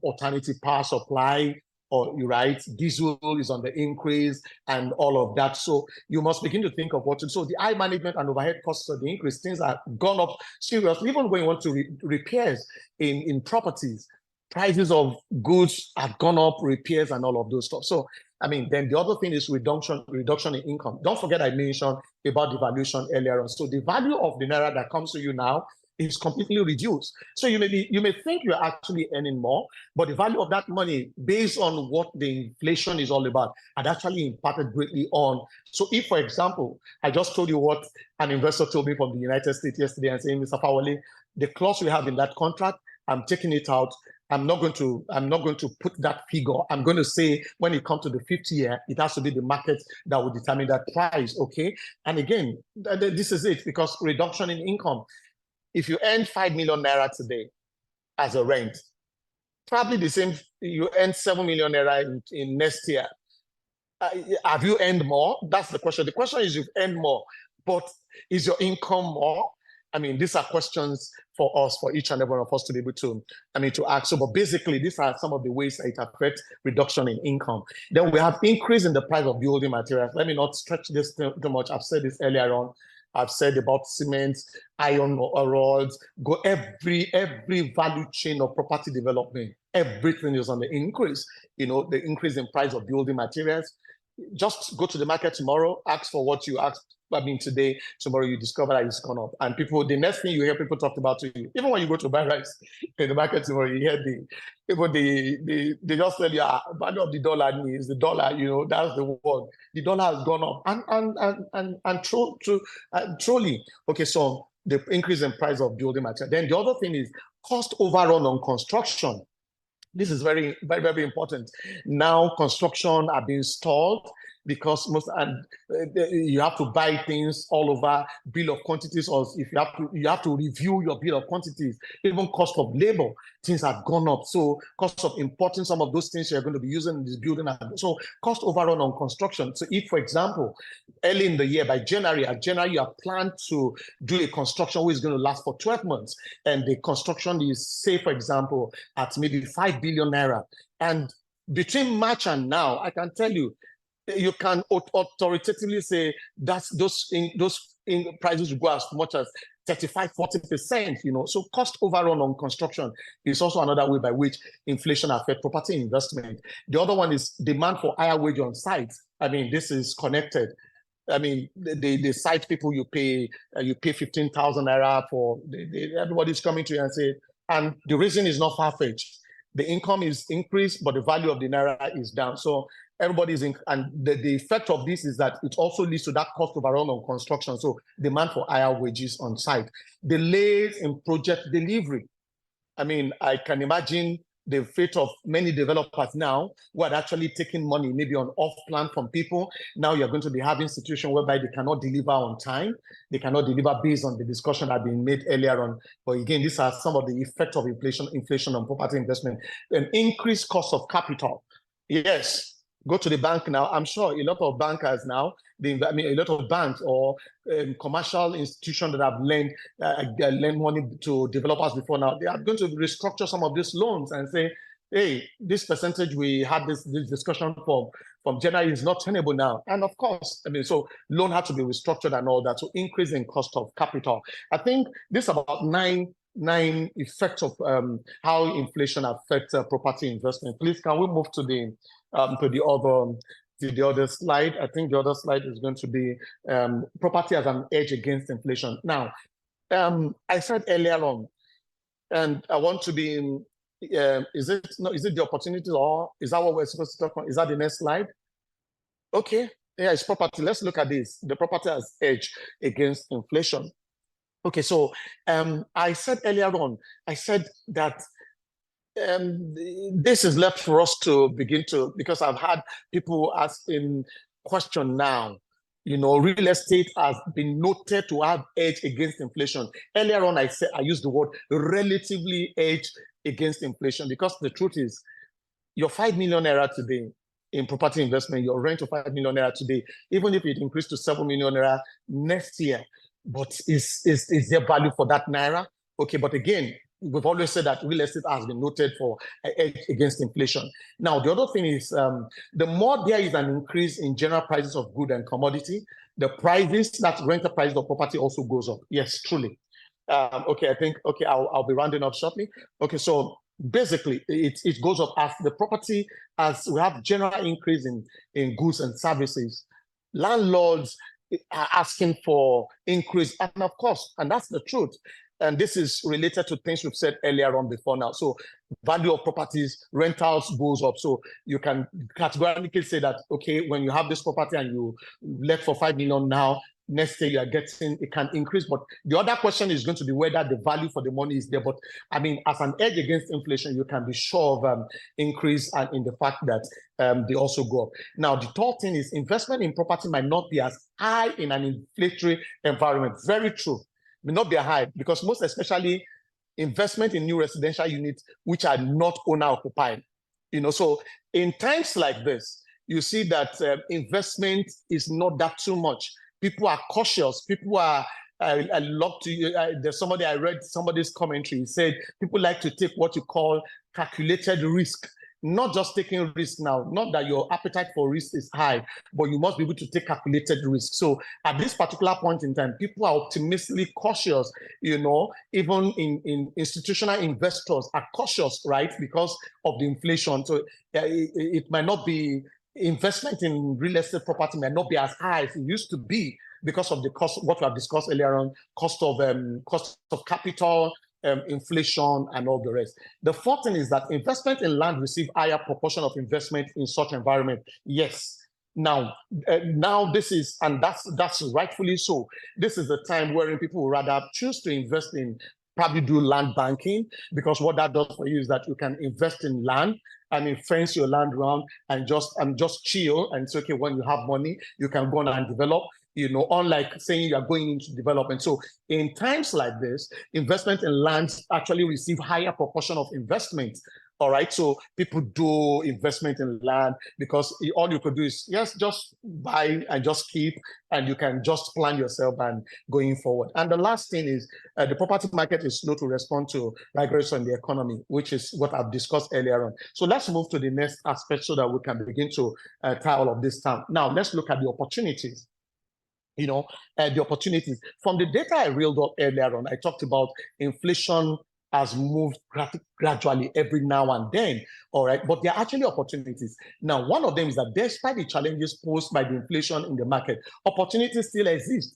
power supply. Or you're right, diesel is on the increase and all of that. So you must begin to think of what to do. So the high management and overhead costs of the increase, things are gone up seriously. Even when you want to repairs in properties, prices of goods have gone up, repairs and all of those stuff. So, I mean, then the other thing is reduction in income. Don't forget I mentioned about the valuation earlier on. So the value of the Naira that comes to you now is completely reduced. So you may think you're actually earning more, but the value of that money, based on what the inflation is all about, had actually impacted greatly on. So if, for example, I just told you what an investor told me from the United States yesterday and saying, Mr. Fawale, the clause we have in that contract, I'm taking it out. I'm not going to put that figure. I'm going to say when it comes to the 50th year, it has to be the market that will determine that price. Okay. And again, this is it, because reduction in income. If you earn 5 million Naira today as a rent, probably the same, you earn 7 million Naira in next year. have you earned more? That's the question. The question is you've earned more, but is your income more? I mean, these are questions for us, for each and every one of us to be able to, to ask. So, but basically, these are some of the ways that it affects reduction in income. Then we have increase in the price of building materials. Let me not stretch this too much. I've said this earlier on. I've said about cement, iron rods, go every value chain of property development. Everything is on the increase. The increase in price of building materials. Just go to the market tomorrow, ask for what you asked. Today, tomorrow you discover that it's gone up. And the next thing you hear people talk about to you, even when you go to buy rice in the market tomorrow, you hear they just tell you, value of the dollar is the dollar, that's the word. The dollar has gone up. And truly, okay, so the increase in price of building material. Then the other thing is cost overrun on construction. This is very, very, very important. Now construction are being stalled because you have to buy things all over, bill of quantities, or if you have to review your bill of quantities, even cost of labor, things have gone up. So cost of importing some of those things you're going to be using in this building. So cost overrun on construction. So if, for example, early in the year, by January you have planned to do a construction which is going to last for 12 months, and the construction is, say, for example, at maybe 5 billion naira. And between March and now, I can tell you, you can authoritatively say that those prices will go as much as 35-40%, So cost overrun on construction is also another way by which inflation affects property investment. The other one is demand for higher wage on site. I mean, this is connected. I mean, the site people you pay 15,000 naira for, everybody's coming to you and say, and the reason is not far-fetched. The income is increased, but the value of the naira is down. So everybody's in, and the effect of this is that it also leads to that cost overrun on construction. So demand for higher wages on site. Delays in project delivery. I mean, I can imagine the fate of many developers now who are actually taking money maybe on off-plan from people. Now you're going to be having a situation whereby they cannot deliver on time. They cannot deliver based on the discussion that had been made earlier on. But again, these are some of the effects of inflation on property investment. An increased cost of capital. Yes. Go to the bank now. I'm sure a lot of bankers now, a lot of banks or commercial institutions that have lent money to developers before now, they are going to restructure some of these loans and say, hey, this percentage we had this discussion from January is not tenable now. And of course, so loan had to be restructured and all that. So increase in cost of capital. I think this is about nine effects of how inflation affects property investment. Please, can we move to the other slide? I think the other slide is going to be property as an edge against inflation. Now, I said earlier on, and I want to be, is it the opportunity, or is that what we're supposed to talk about? Is that the next slide? Okay, yeah, it's property. Let's look at this. The property as edge against inflation. Okay, so I said earlier on, I said that this is left for us to begin to, because I've had people asking question now. Real estate has been noted to have edge against inflation. Earlier on, I used the word relatively edge against inflation, because the truth is, your 5 million naira today in property investment, your rent of 5 million naira today, even if it increased to 7 million naira next year, but is there value for that naira? Okay, but again, we've always said that real estate has been noted for edge against inflation. Now, the other thing is, the more there is an increase in general prices of good and commodity, the prices, that rental price of property also goes up. Yes, truly. Okay, I think, okay, I'll be rounding up shortly. Okay, so basically, it goes up as the property, as we have general increase in goods and services. Landlords are asking for increase, and of course, and that's the truth. And this is related to things we've said earlier on before now. So value of properties, rentals goes up. So you can categorically say that, okay, when you have this property and you let for 5 million now, next year you are getting, it can increase. But the other question is going to be whether the value for the money is there. But as an edge against inflation, you can be sure of increase and in the fact that they also go up. Now, the third thing is investment in property might not be as high in an inflationary environment. Very true. May not be high, because most especially investment in new residential units which are not owner occupied. So in times like this, you see that investment is not that too much. People are cautious. People are, I love to, there's somebody, I read somebody's commentary. He said, people like to take what you call calculated risk. Not just taking risk now, not that your appetite for risk is high, but you must be able to take calculated risk. So at this particular point in time, people are optimistically cautious, even in institutional investors are cautious, right? Because of the inflation. So it might not be, investment in real estate property might not be as high as it used to be because of the cost, what we have discussed earlier on, cost of capital, inflation, and all the rest. The fourth thing is that investment in land receive higher proportion of investment in such environment. Yes. Now this is, and that's rightfully so. This is the time wherein people would rather choose to invest in, probably do land banking, because what that does for you is that you can invest in land and fence your land around and just chill and say, okay, when you have money, you can go on and develop. Unlike saying you are going into development. So in times like this, investment in land actually receive higher proportion of investment. All right, so people do investment in land because all you could do is, yes, just buy and just keep, and you can just plan yourself and going forward. And the last thing is the property market is slow to respond to vagaries on the economy, which is what I've discussed earlier on. So let's move to the next aspect so that we can begin to tie all of this down. Now, let's look at the opportunities. The opportunities. From the data I reeled up earlier on, I talked about inflation has moved gradually every now and then, all right? But there are actually opportunities. Now, one of them is that despite the challenges posed by the inflation in the market, opportunities still exist.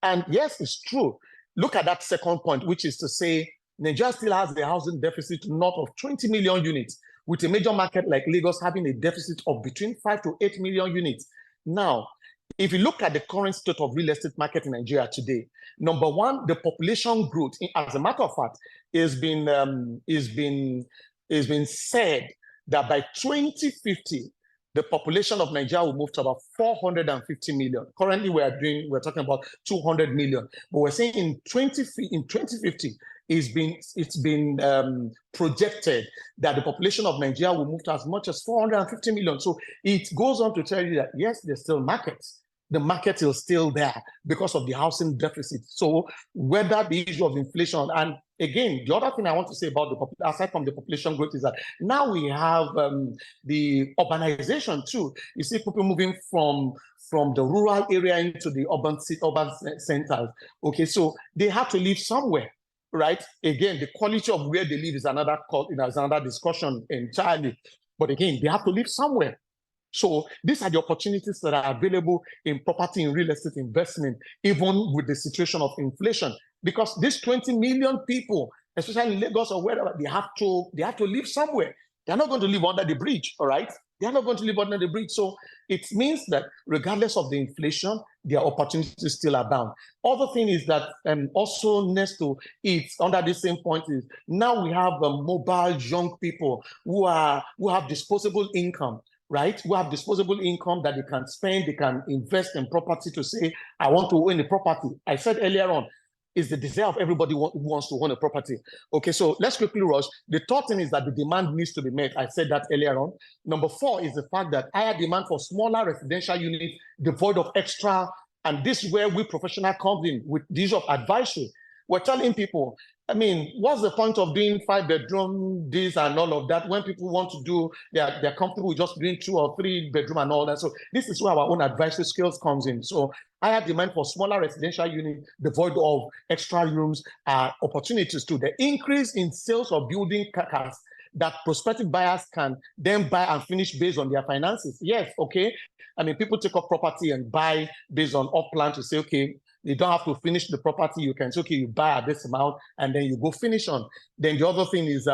And yes, it's true. Look at that second point, which is to say, Nigeria still has a housing deficit north of 20 million units, with a major market like Lagos having a deficit of between 5 to 8 million units. Now, if you look at the current state of real estate market in Nigeria today, number one, the population growth, as a matter of fact, is been said that by 2050, the population of Nigeria will move to about 450 million. Currently, we're talking about 200 million, but we're saying in 2050, it's been projected that the population of Nigeria will move to as much as 450 million. So it goes on to tell you that yes, there's still markets. The market is still there because of the housing deficit. So whether the issue of inflation, and again, the other thing I want to say about aside from the population growth is that now we have the urbanization too. You see people moving from the rural area into the urban centers. Okay, so they have to live somewhere, right? Again, the quality of where they live is another discussion entirely. But again, they have to live somewhere. So these are the opportunities that are available in property and real estate investment, even with the situation of inflation, because these 20 million people, especially in Lagos or wherever, they have to live somewhere. They're not going to live under the bridge, all right? They're not going to live under the bridge. So it means that regardless of the inflation, their opportunities still abound. Other thing is that also next to it, under the same point is now we have mobile young people who have disposable income, right? Who have disposable income that they can spend, they can invest in property to say, I want to own a property. I said earlier on, is the desire of everybody who wants to own a property. Okay, so let's quickly rush. The third thing is that the demand needs to be met. I said that earlier on. Number four is the fact that higher demand for smaller residential units devoid of extra, and this is where we professional come in with the issue of advisory. We're telling people, I mean, what's the point of doing 5-bedroom this and all of that when people want to do, they're comfortable with just doing 2 or 3 bedroom and all that. So this is where our own advisory skills comes in. So higher demand for smaller residential units devoid of extra rooms are opportunities to the increase in sales of building carcass that prospective buyers can then buy and finish based on their finances. Yes, okay. I mean, people take up property and buy based on up plan to say, okay, you don't have to finish the property. You can say, okay, you buy at this amount and then you go finish on. Then the other thing is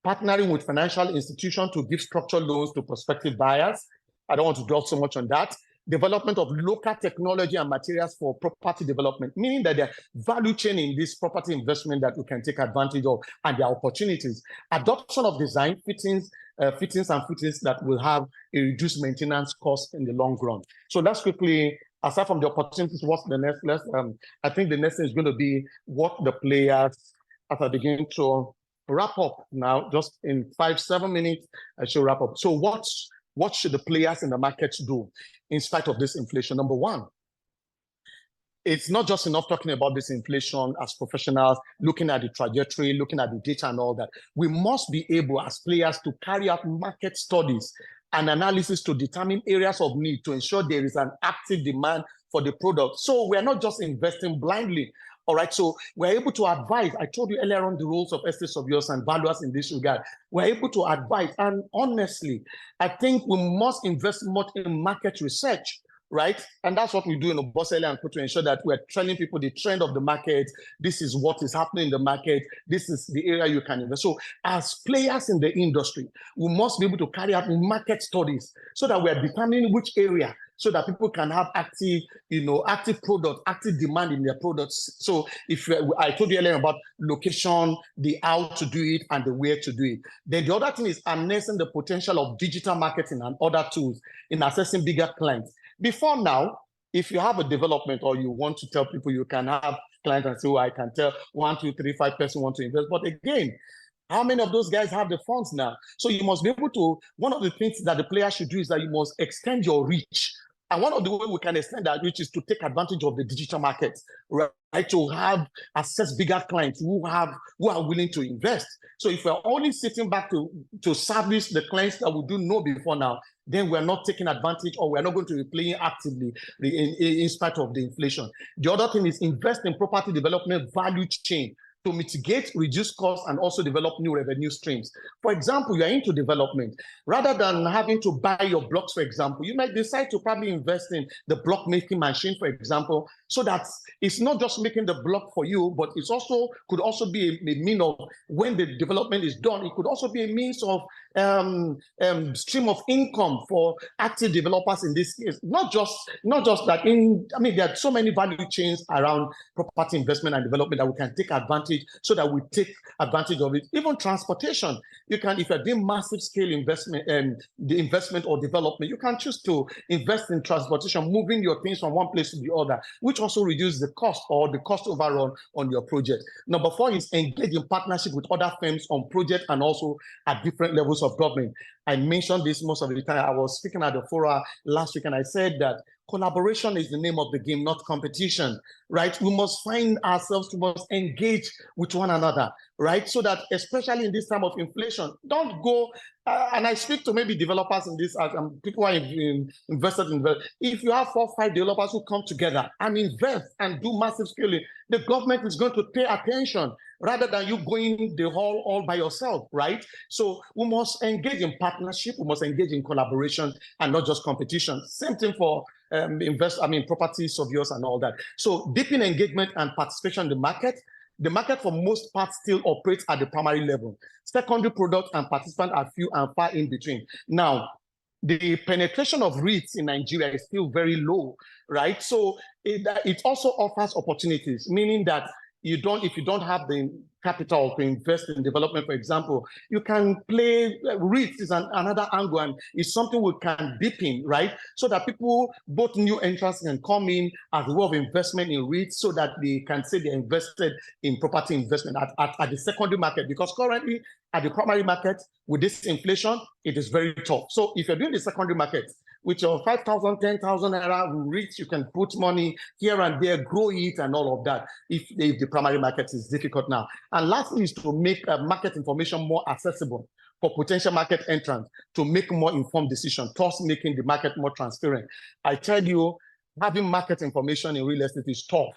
partnering with financial institutions to give structured loans to prospective buyers. I don't want to dwell so much on that. Development of local technology and materials for property development, meaning that there are value chain in this property investment that we can take advantage of, and there are opportunities. Adoption of design fittings that will have a reduced maintenance cost in the long run. So let's quickly, aside from the opportunities, what's the next? I think the next thing is going to be what the players, as I begin to wrap up now, just in 5-7 minutes, I should wrap up. So what should the players in the market do in spite of this inflation? Number one, it's not just enough talking about this inflation as professionals, looking at the trajectory, looking at the data and all that. We must be able as players to carry out market studies and analysis to determine areas of need to ensure there is an active demand for the product. So we're not just investing blindly. All right, so we're able to advise. I told you earlier on the roles of estate surveyors and valuers in this regard. We're able to advise. And honestly, I think we must invest much in market research, right? And that's what we do in Obosele and Co to ensure that we're telling people the trend of the market. This is what is happening in the market. This is the area you can invest. So as players in the industry, we must be able to carry out market studies so that we're determining which area, so that people can have active, active product, active demand in their products. So if I told you earlier about location, the how to do it and the where to do it. Then the other thing is harnessing the potential of digital marketing and other tools in accessing bigger clients. Before now, if you have a development or you want to tell people, you can have clients and say, oh, I can tell 1, 2, 3, 5 person want to invest. But again, how many of those guys have the funds now? So you must be able to, one of the things that the player should do is that you must extend your reach. And one of the ways we can extend that reach is to take advantage of the digital market, right? To have access bigger clients who are willing to invest. So if we're only sitting back to service the clients that we do know before now, then we're not taking advantage, or we're not going to be playing actively in spite of the inflation. The other thing is invest in property development value chain to mitigate, reduce costs, and also develop new revenue streams. For example, you're into development. Rather than having to buy your blocks, for example, you might decide to probably invest in the block making machine, for example, so that it's not just making the block for you, but it's also could also be a mean of, when the development is done, it could also be a means of stream of income for active developers in this case. Not just that there are so many value chains around property investment and development that we can take advantage, so that we take advantage of it. Even transportation, you can, if you're doing massive scale investment the investment or development, you can choose to invest in transportation, moving your things from one place to the other, which also reduces the cost or the cost overrun on your project. Number 4 is engage in partnership with other firms on project and also at different levels of government. I mentioned this most of the time. I was speaking at the fora last week and I said that collaboration is the name of the game, not competition, right? We must find ourselves, we must engage with one another, right? So that, especially in this time of inflation, don't go, and I speak to maybe developers in this, people who are invested in, if you have 4 or 5 developers who come together and invest and do massive scaling, the government is going to pay attention rather than you going the whole all by yourself, right? So we must engage in partnership, we must engage in collaboration and not just competition. Same thing for property surveyors and all that. So deepen engagement and participation in the market. The market for most parts still operates at the primary level. Secondary products and participants are few and far in between. Now, the penetration of REITs in Nigeria is still very low, right? So it also offers opportunities, meaning that if you don't have the capital to invest in development, for example, you can play REITs is another angle, and it's something we can deepen, right? So that people, both new entrants, can come in as a way of investment in REITs, so that they can say they invested in property investment at the secondary market. Because currently at the primary market, with this inflation, it is very tough. So if you're doing the secondary market, with your 5,000, 10,000 naira REITs, you can put money here and there, grow it and all of that, if the primary market is difficult now. And lastly is to make market information more accessible for potential market entrants to make more informed decisions, thus making the market more transparent. I tell you, having market information in real estate is tough.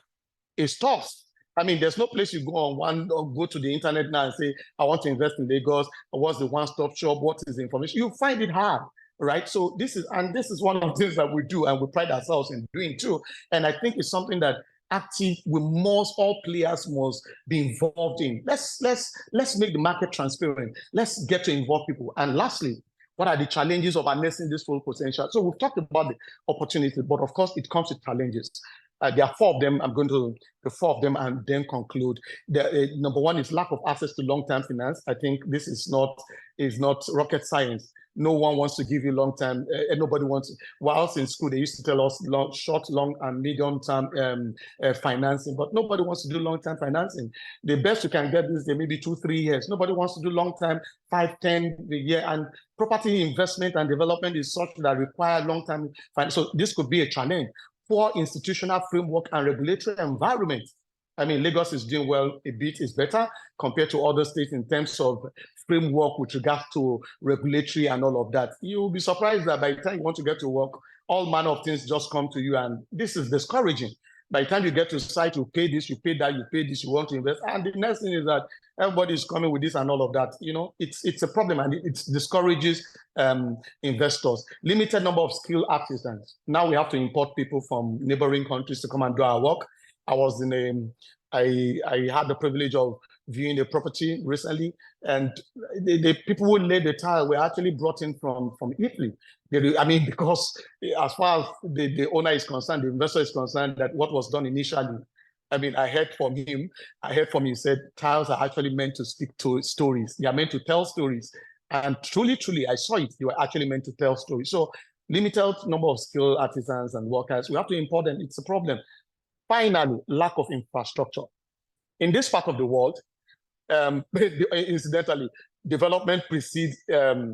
It's tough. I mean, there's no place you go to the internet now and say, I want to invest in Lagos. What's the one-stop shop? What is the information? You find it hard. Right, so this is one of the things that we do and we pride ourselves in doing too. And I think it's something that all players must be involved in. Let's make the market transparent. Let's get to involve people. And lastly, what are the challenges of harnessing this full potential? So we've talked about the opportunity, but of course it comes with challenges. There are four of them. I'm going to the four of them and then conclude. Number one is lack of access to long-term finance. I think this is not rocket science. No one wants to give you long-term. Nobody wants. Whilst in school, they used to tell us short, long, and medium-term financing, but nobody wants to do long-term financing. The best you can get is maybe 2-3 years. Nobody wants to do long-term, 5-10 a year. And property investment and development is such that require long-term finance. So this could be a challenge. Poor institutional framework and regulatory environment. I mean, Lagos is doing well, a bit is better compared to other states in terms of framework with regards to regulatory and all of that. You'll be surprised that by the time you want to get to work, all manner of things just come to you, and this is discouraging. By the time you get to site, you pay this, you pay that, you pay this, you want to invest. And the next thing is that everybody is coming with this and all of that. You know, it's a problem, and it discourages investors. Limited number of skilled artisans. Now we have to import people from neighboring countries to come and do our work. I had the privilege of viewing a property recently, and the people who laid the tile were actually brought in from Italy. I mean, because as far as the owner is concerned, the investor is concerned, that what was done initially, I mean, I heard from him, he said tiles are actually meant to speak to stories. They are meant to tell stories. And truly, I saw it. They were actually meant to tell stories. So limited number of skilled artisans and workers. We have to import them. It's a problem. Finally, lack of infrastructure. In this part of the world, incidentally, development precedes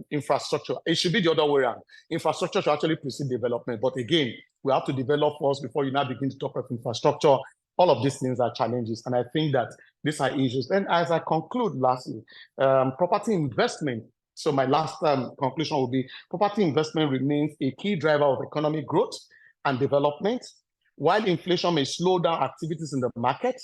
infrastructure. It should be the other way around. Infrastructure should actually precede development. But again, we have to develop first before you now begin to talk of infrastructure. All of these things are challenges. And I think that these are issues. And as I conclude, lastly, property investment. So my last conclusion will be property investment remains a key driver of economic growth and development. While inflation may slow down activities in the market,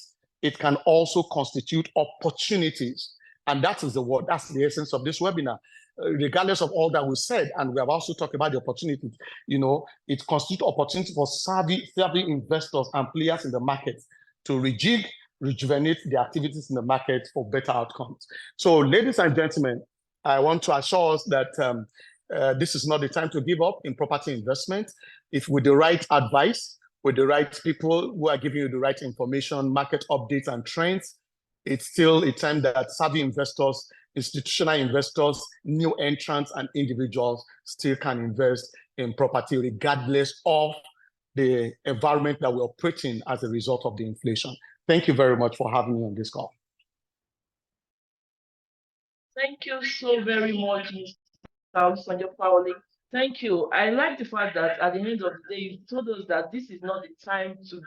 it can also constitute opportunities. And that is the word, that's the essence of this webinar. Regardless of all that we said, and we have also talked about the opportunities, you know, it constitutes opportunity for savvy investors and players in the market to rejuvenate the activities in the market for better outcomes. So, ladies and gentlemen, I want to assure us that this is not the time to give up in property investment. If with the right advice, with the right people who are giving you the right information, market updates and trends, it's still a time that savvy investors, institutional investors, new entrants, and individuals still can invest in property regardless of the environment that we're operating as a result of the inflation. Thank you very much for having me on this call. Thank you so very much, Mr. Sanjay. Thank you. I like the fact that at the end of the day, you told us that this is not the time to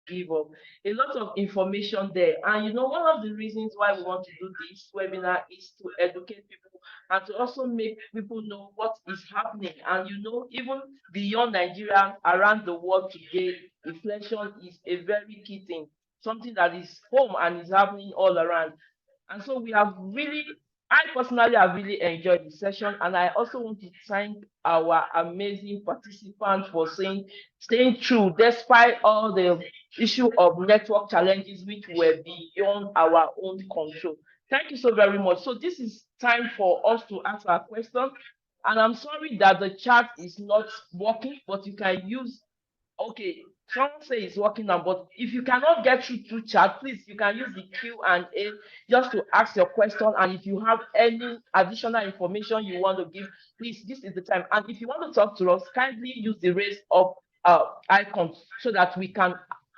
give up. A lot of information there. And you know, one of the reasons why we want to do this webinar is to educate people and to also make people know what is happening. And you know, even beyond Nigeria, around the world today, inflation is a very key thing, something that is home and is happening all around. And so we have really, I personally have really enjoyed the session, and I also want to thank our amazing participants for staying true despite all the issue of network challenges which were beyond our own control. Thank you so very much. So this is time for us to ask our questions, and I'm sorry that the chat is not working, but you can use, okay, someone say it's working now, but if you cannot get through chat, please, you can use the Q&A just to ask your question. And if you have any additional information you want to give, please, this is the time. And if you want to talk to us, kindly use the raise up icon so that we can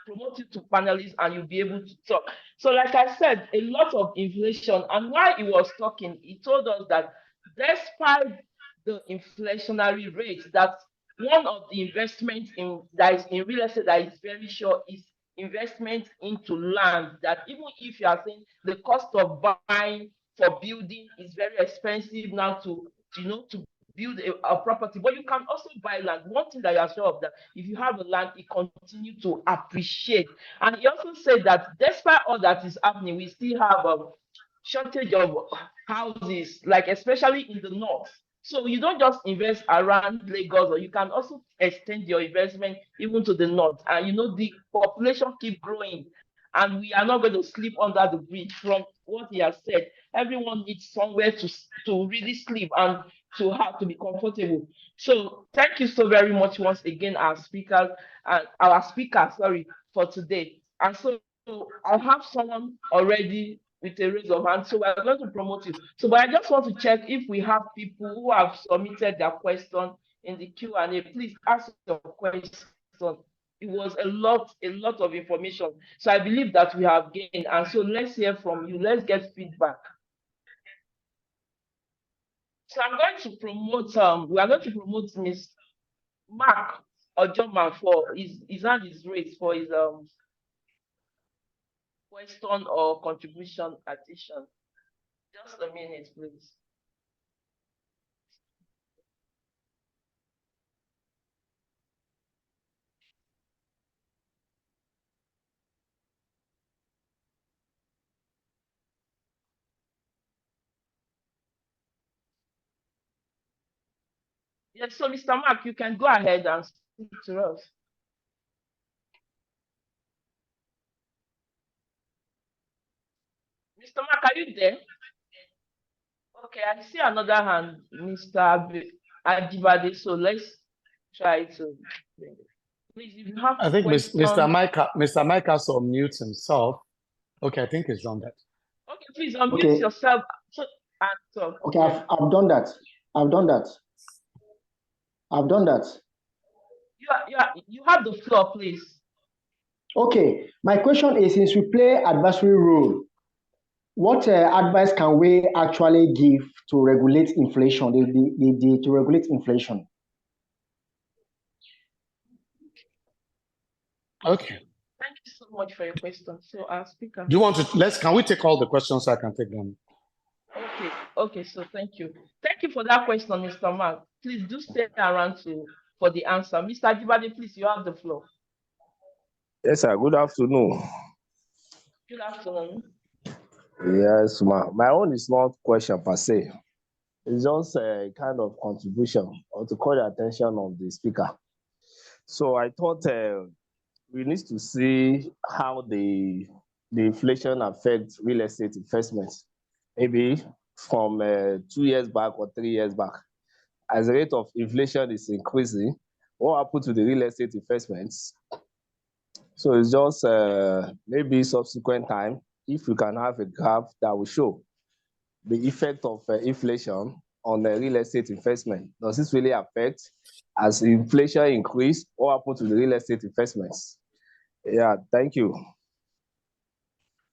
promote you to panelists and you'll be able to talk. So like I said, a lot of inflation, and while he was talking, he told us that despite the inflationary rate, that one of the investments that is in real estate that is very sure is investment into land. That even if you are saying the cost of buying for building is very expensive now to build a property, but you can also buy land. One thing that you are sure of, that if you have a land, it continues to appreciate. And he also said that despite all that is happening, we still have a shortage of houses, like especially in the north. So you don't just invest around Lagos, or you can also extend your investment even to the north. And you know, the population keep growing, and we are not going to sleep under the bridge. From what he has said, everyone needs somewhere to really sleep. And to have to be comfortable. So thank you so very much once again, our speakers and our speaker, sorry, for today. And so I have someone already with a raise of hand, so we're going to promote you. So, but I just want to check if we have people who have submitted their question in the Q&A. Please ask your question. It was a lot of information. So I believe that we have gained. And so let's hear from you. Let's get feedback. So I'm going to promote, we are going to promote Miss Mark Ojoman for his hand is raised for his question or contribution addition. Just a minute, please. Yes, so Mr. Mark, you can go ahead and speak to us. Mr. Mark, are you there? Okay, I see another hand, Mr. Ajibade. So let's try to bring it. Please, if you have I think question, Mr. Mike has to unmute himself. Okay, I think he's done that. Okay, please unmute yourself and talk. Okay, I've done that. I've done that. You have the floor, please. Okay, my question is, since we play adversary role, what advice can we actually give to regulate inflation, to regulate inflation? Okay. Thank you so much for your question. So our speaker. Do you want to, can we take all the questions so I can take them? Okay, so thank you. Thank you for that question, Mr. Mark. Please do stay around for the answer. Mr. Ajibade, please, you have the floor. Yes, sir. Good afternoon. Good afternoon. Yes, my own is not question per se. It's just a kind of contribution or to call the attention of the speaker. So I thought we need to see how the inflation affects real estate investments, maybe from 2 years back or 3 years back. As the rate of inflation is increasing, what happened to the real estate investments? So it's just maybe subsequent time, if we can have a graph that will show the effect of inflation on the real estate investment. Does this really affect as inflation increase? What happened to the real estate investments? Yeah, thank you.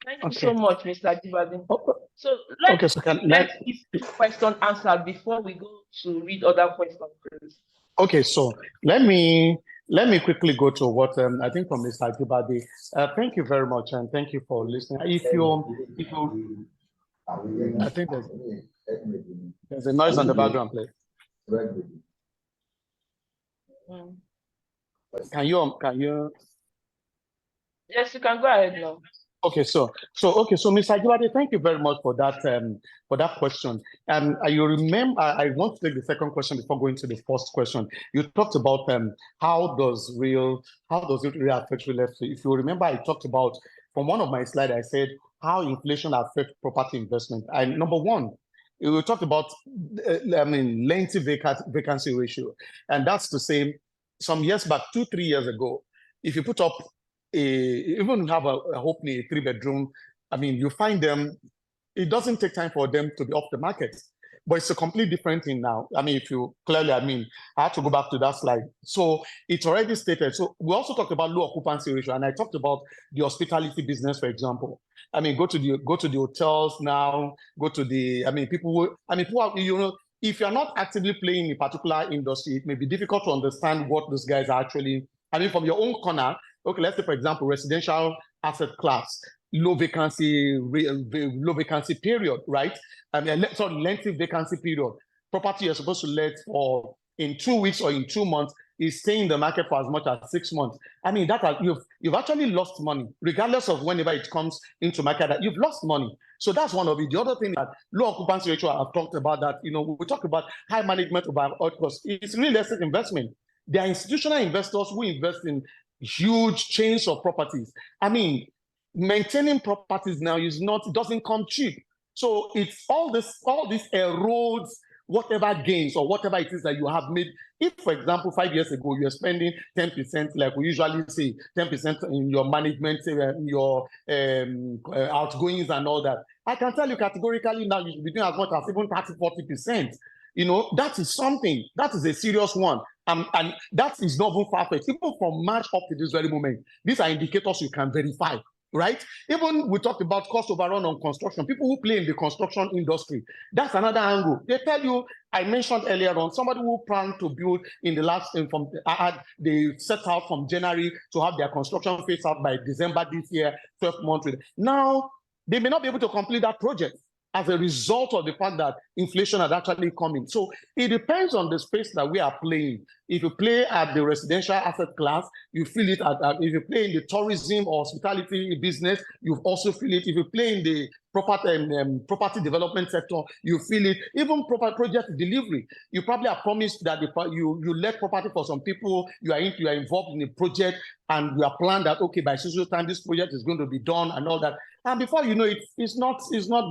Thank you so much, Mr. Ajibade. So let's get this question answered before we go to read other questions, please. Okay, so let me quickly go to what I think from Mr. Ajibade. Thank you very much, and thank you for listening. If you I think there's a noise on the background, please. Can you? Yes, you can go ahead now. Okay, so Mr. Ajibade, thank you very much for that question. And you remember, I want to take the second question before going to the first question. You talked about how does it really affect real estate? If you remember, I talked about from one of my slides, I said how inflation affects property investment. And number one, we talked about lengthy vacancy ratio, and that's to say, some years back, 2-3 years ago, if you put up even have a 3-bedroom, you find them, it doesn't take time for them to be off the market. But it's a completely different thing now. If you clearly, I have to go back to that slide. So it's already stated. So we also talked about low occupancy ratio, and I talked about the hospitality business, for example. Go to the hotels now, go to the, people are, if you're not actively playing in a particular industry, it may be difficult to understand what those guys are actually, from your own corner. Okay, let's say, for example, residential asset class, low vacancy period, right? Lengthy vacancy period. Property you're supposed to let for in 2 weeks or in 2 months is staying in the market for as much as 6 months. You've actually lost money, regardless of whenever it comes into market. That you've lost money. So that's one of it. The other thing that low occupancy ratio, I've talked about that. We talk about high management of our costs. It's real estate investment. There are institutional investors who invest in huge chains of properties. Maintaining properties now doesn't come cheap. So it's all this erodes whatever gains or whatever it is that you have made. If, for example, 5 years ago, you're spending 10%, like we usually say, 10% in your management, your outgoings and all that, I can tell you categorically now you should be doing as much as even 30-40%. That is something, that is a serious one. And that is not even far-fetched. Even from March up to this very moment, these are indicators you can verify, right? Even we talked about cost overrun on construction. People who play in the construction industry, that's another angle. They tell you, I mentioned earlier on, somebody who planned to build in the last, they set out from January to have their construction phase out by December this year, 12 months. Now, they may not be able to complete that project as a result of the fact that inflation has actually come in. So it depends on the space that we are playing. If you play at the residential asset class, you feel it. If you play in the tourism or hospitality business, you also feel it. If you play in the property development sector, you feel it. Even property project delivery, you probably are promised that you let property for some people. You are involved in a project, and you are planned that okay, by so time this project is going to be done and all that. And before you know it, it's not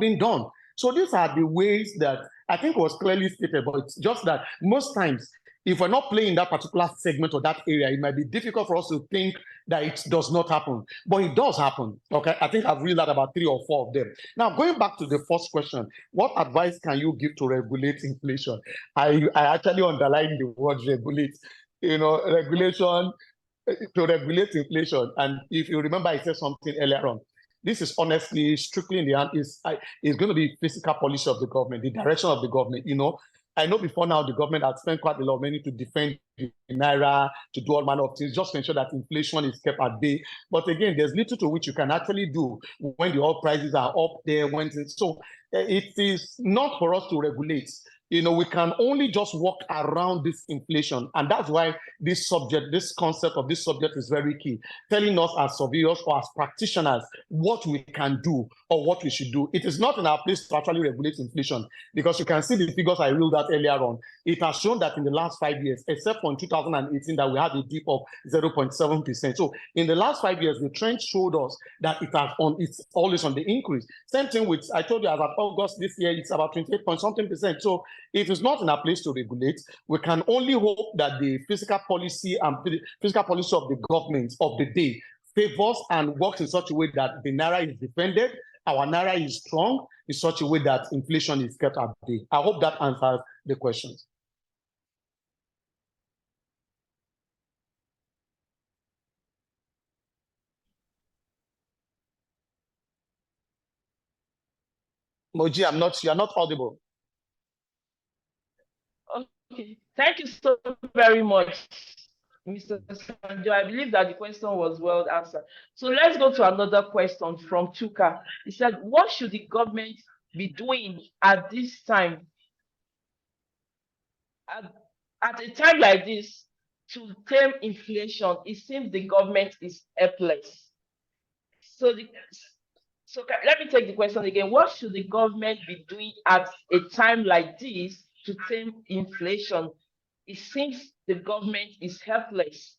being done. So these are the ways that I think was clearly stated, but it's just that most times, if we're not playing that particular segment or that area, it might be difficult for us to think that it does not happen. But it does happen, okay? I think I've read that about 3 or 4 of them. Now, going back to the first question, what advice can you give to regulate inflation? I actually underlined the word regulate. Regulation, to regulate inflation. And if you remember, I said something earlier on. This is honestly strictly in the hand is going to be fiscal policy of the government, the direction of the government. I know before now the government has spent quite a lot of money to defend the naira, to do all manner of things, just to ensure that inflation is kept at bay. But again, there's little to which you can actually do when the oil prices are up there. So it is not for us to regulate. We can only just walk around this inflation. And that's why this concept of this subject is very key, telling us as surveyors or as practitioners what we can do or what we should do. It is not in our place to actually regulate inflation, because you can see the figures I read out earlier on. It has shown that in the last 5 years, except for in 2018, that we had a dip of 0.7%. So in the last 5 years, the trend showed us that it's always on the increase. Same thing with, I told you, as of August this year, it's about 28-something%. So it is not in our place to regulate. We can only hope that the fiscal policy of the government of the day favors and works in such a way that the naira is defended, our naira is strong, in such a way that inflation is kept at bay. I hope that answers the questions. Moji, you're not audible. Okay, thank you so very much, Mr. Sanjo. I believe that the question was well answered. So let's go to another question from Chuka. He said, what should the government be doing at this time, at a time like this, to tame inflation? It seems the government is helpless. So let me take the question again. What should the government be doing at a time like this to tame inflation? It seems the government is helpless.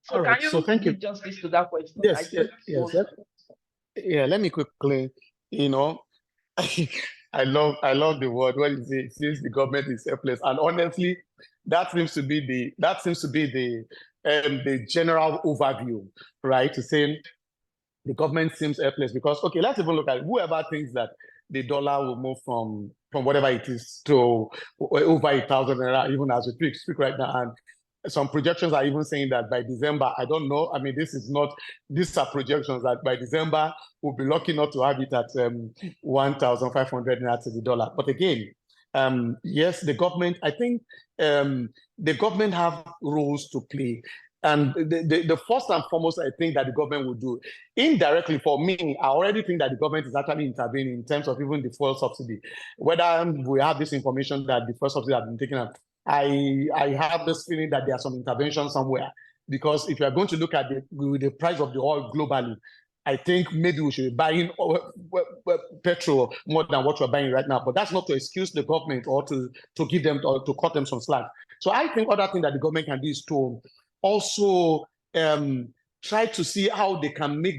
So all right, can so thank you. give justice to that question? Yes, yes. Yeah, let me quickly, I love the word when you say since the government is helpless. And honestly, that seems to be the general overview, right? To say the government seems helpless because, okay, let's even look at whoever thinks that the dollar will move from whatever it is to over 1,000 naira, even as we speak right now. And some projections are even saying that by December, I don't know. I mean, these are projections that by December, we'll be lucky not to have it at 1,500 naira to the dollar. But again, yes, the government, I think the government have roles to play. And the first and foremost, I think that the government will do, indirectly for me, I already think that the government is actually intervening in terms of even the fuel subsidy. Whether we have this information that the fuel subsidy has been taken out, I have this feeling that there's some intervention somewhere. Because if you are going to look at the price of the oil globally, I think maybe we should be buying petrol more than what we're buying right now. But that's not to excuse the government or to give them or to cut them some slack. So I think other thing that the government can do is to also try to see how they can make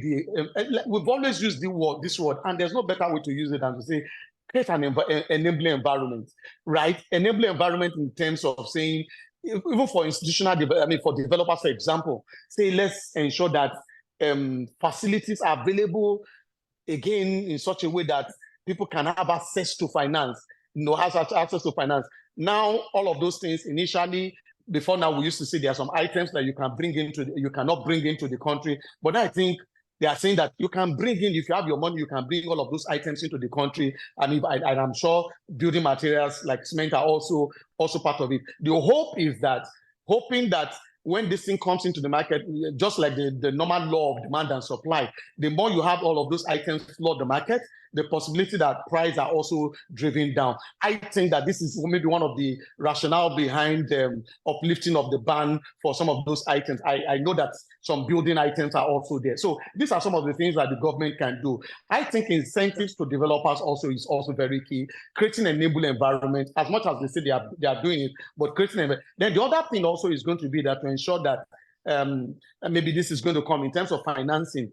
we've always used this word, and there's no better way to use it than to say create an enabling environment, right? Enabling environment in terms of saying, even for institutional, for developers, for example, say let's ensure that facilities are available again in such a way that people can have access to finance, has access to finance. Now, all of those things initially, before now, we used to say there are some items that you cannot bring into the country. But I think they are saying that you can bring in, if you have your money, you can bring all of those items into the country. And I'm sure building materials like cement are also part of it. The hope is that, hoping that when this thing comes into the market, just like the normal law of demand and supply, the more you have all of those items flood the market, the possibility that prices are also driven down. I think that this is maybe one of the rationale behind the uplifting of the ban for some of those items. I know that some building items are also there. So these are some of the things that the government can do. I think incentives to developers also is also very key. Creating an enabling environment, as much as they say they are doing it, but creating then the other thing also is going to be that to ensure that and maybe this is going to come in terms of financing,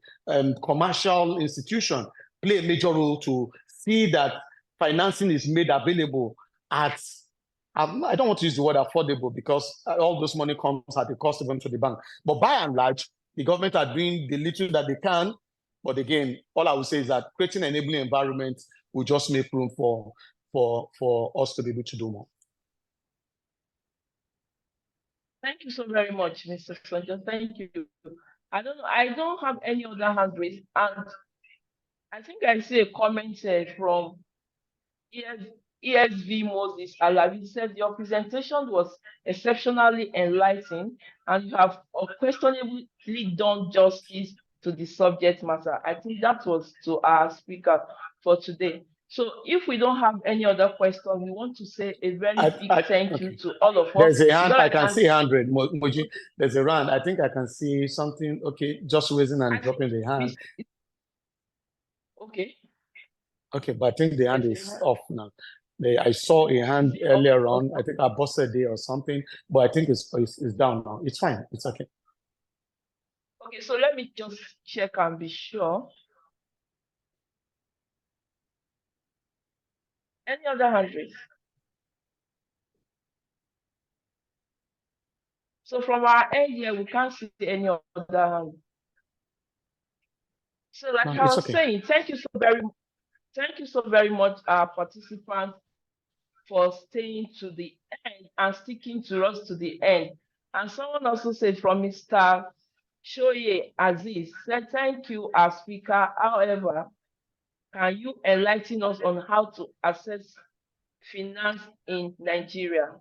commercial institutions play a major role to see that financing is made available at, I don't want to use the word affordable because all this money comes at the cost of them to the bank. But by and large, the government are doing the little that they can. But again, all I would say is that creating an enabling environment will just make room for us to be able to do more. Thank you so very much, Mr. Sonja. Thank you. I don't have any other hand raised, and I think I see a comment from ESV Moses Alawi. Says your presentation was exceptionally enlightening, and you have unquestionably done justice to the subject matter. I think that was to our speaker for today. So if we don't have any other question, we want to say a very big thank you to all of us. There's a hand, I can see 100, Moji. There's a round. I think I can see something. Okay, just raising and dropping the hand. Okay. Okay, but I think the hand is off now. I saw a hand earlier on. I think I busted it or something, but I think it's down now. It's fine. It's okay. Okay, so let me just check and be sure. Any other hand raised? So from our end here, we can't see any other hand. So like I was saying, thank you so very much, our participants, for staying to the end and sticking to us to the end. And someone also said from Mr. Shoye Aziz, said, thank you, our speaker. However, can you enlighten us on how to access finance in Nigeria?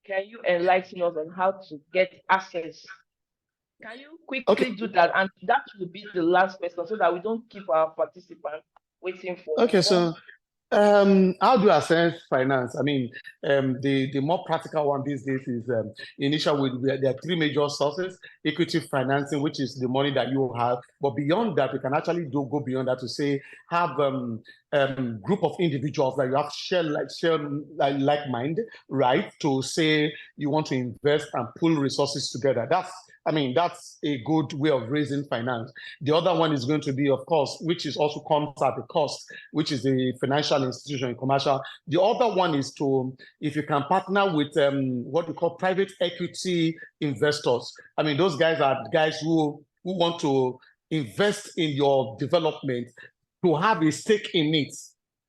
Can you enlighten us on how to get access? Can you quickly do that? And that will be the last question so that we don't keep our participants waiting for. Okay, so how do you assess finance? I mean, the more practical one these days is initial. There are three major sources: equity financing, which is the money that you have. But beyond that, we can actually go beyond that to say have group of individuals that you have share like mind, right? To say you want to invest and pull resources together. That's a good way of raising finance. The other one is going to be, of course, which is also comes at a cost, which is the financial institution and commercial. The other one is if you can partner with what we call private equity investors. I mean, those guys are guys who want to invest in your development, to have a stake in it.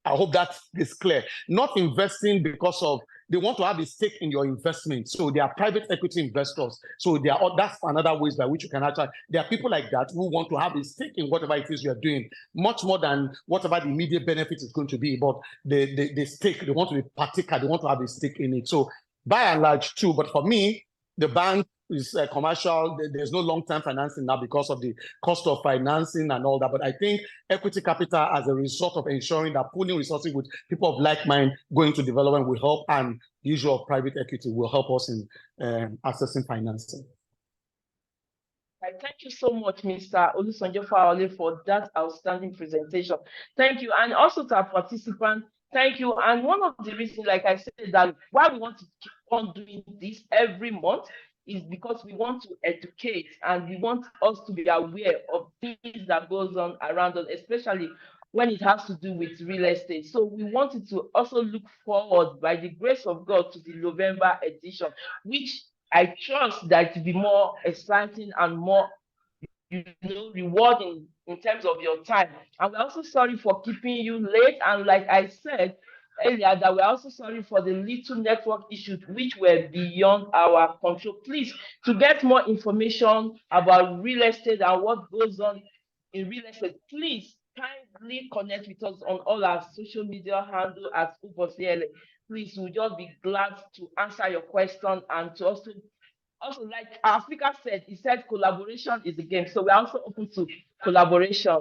I hope that is clear. Not investing because of they want to have a stake in your investment. So they are private equity investors. So that's another ways by which you can actually, there are people like that who want to have a stake in whatever it is you're doing, much more than whatever the immediate benefit is going to be. But the stake, they want to be particular, they want to have a stake in it. So by and large too, but for me, the bank is commercial. There's no long-term financing now because of the cost of financing and all that. But I think equity capital, as a result of ensuring that pooling resources with people of like mind going to development, will help, and the issue of private equity will help us in accessing financing. Thank you so much, Mr. Olusanjo Faole, for that outstanding presentation. Thank you. And also to our participants, thank you. And one of the reasons, like I said, that why we want to keep on doing this every month is because we want to educate and we want us to be aware of things that goes on around us, especially when it has to do with real estate. So we wanted to also look forward, by the grace of God, to the November edition, which I trust that to be more exciting and more, rewarding in terms of your time. And we're also sorry for keeping you late. And like I said earlier, that we're also sorry for the little network issues which were beyond our control. Please, to get more information about real estate and what goes on in real estate, please kindly connect with us on all our social media handle at UBOCLA. Please, we'll just be glad to answer your question, and to also, like our speaker said, he said collaboration is the game. So we're also open to collaboration.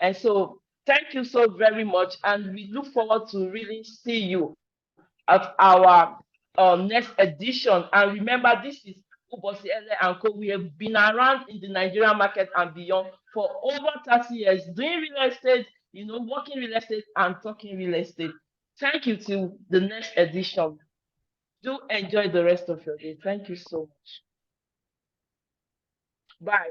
And so thank you so very much. And we look forward to really see you at our next edition. And remember, this is Ubosi Ele and Co. We have been around in the Nigerian market and beyond for over 30 years, doing real estate, working real estate and talking real estate. Thank you till the next edition. Do enjoy the rest of your day. Thank you so much. Bye.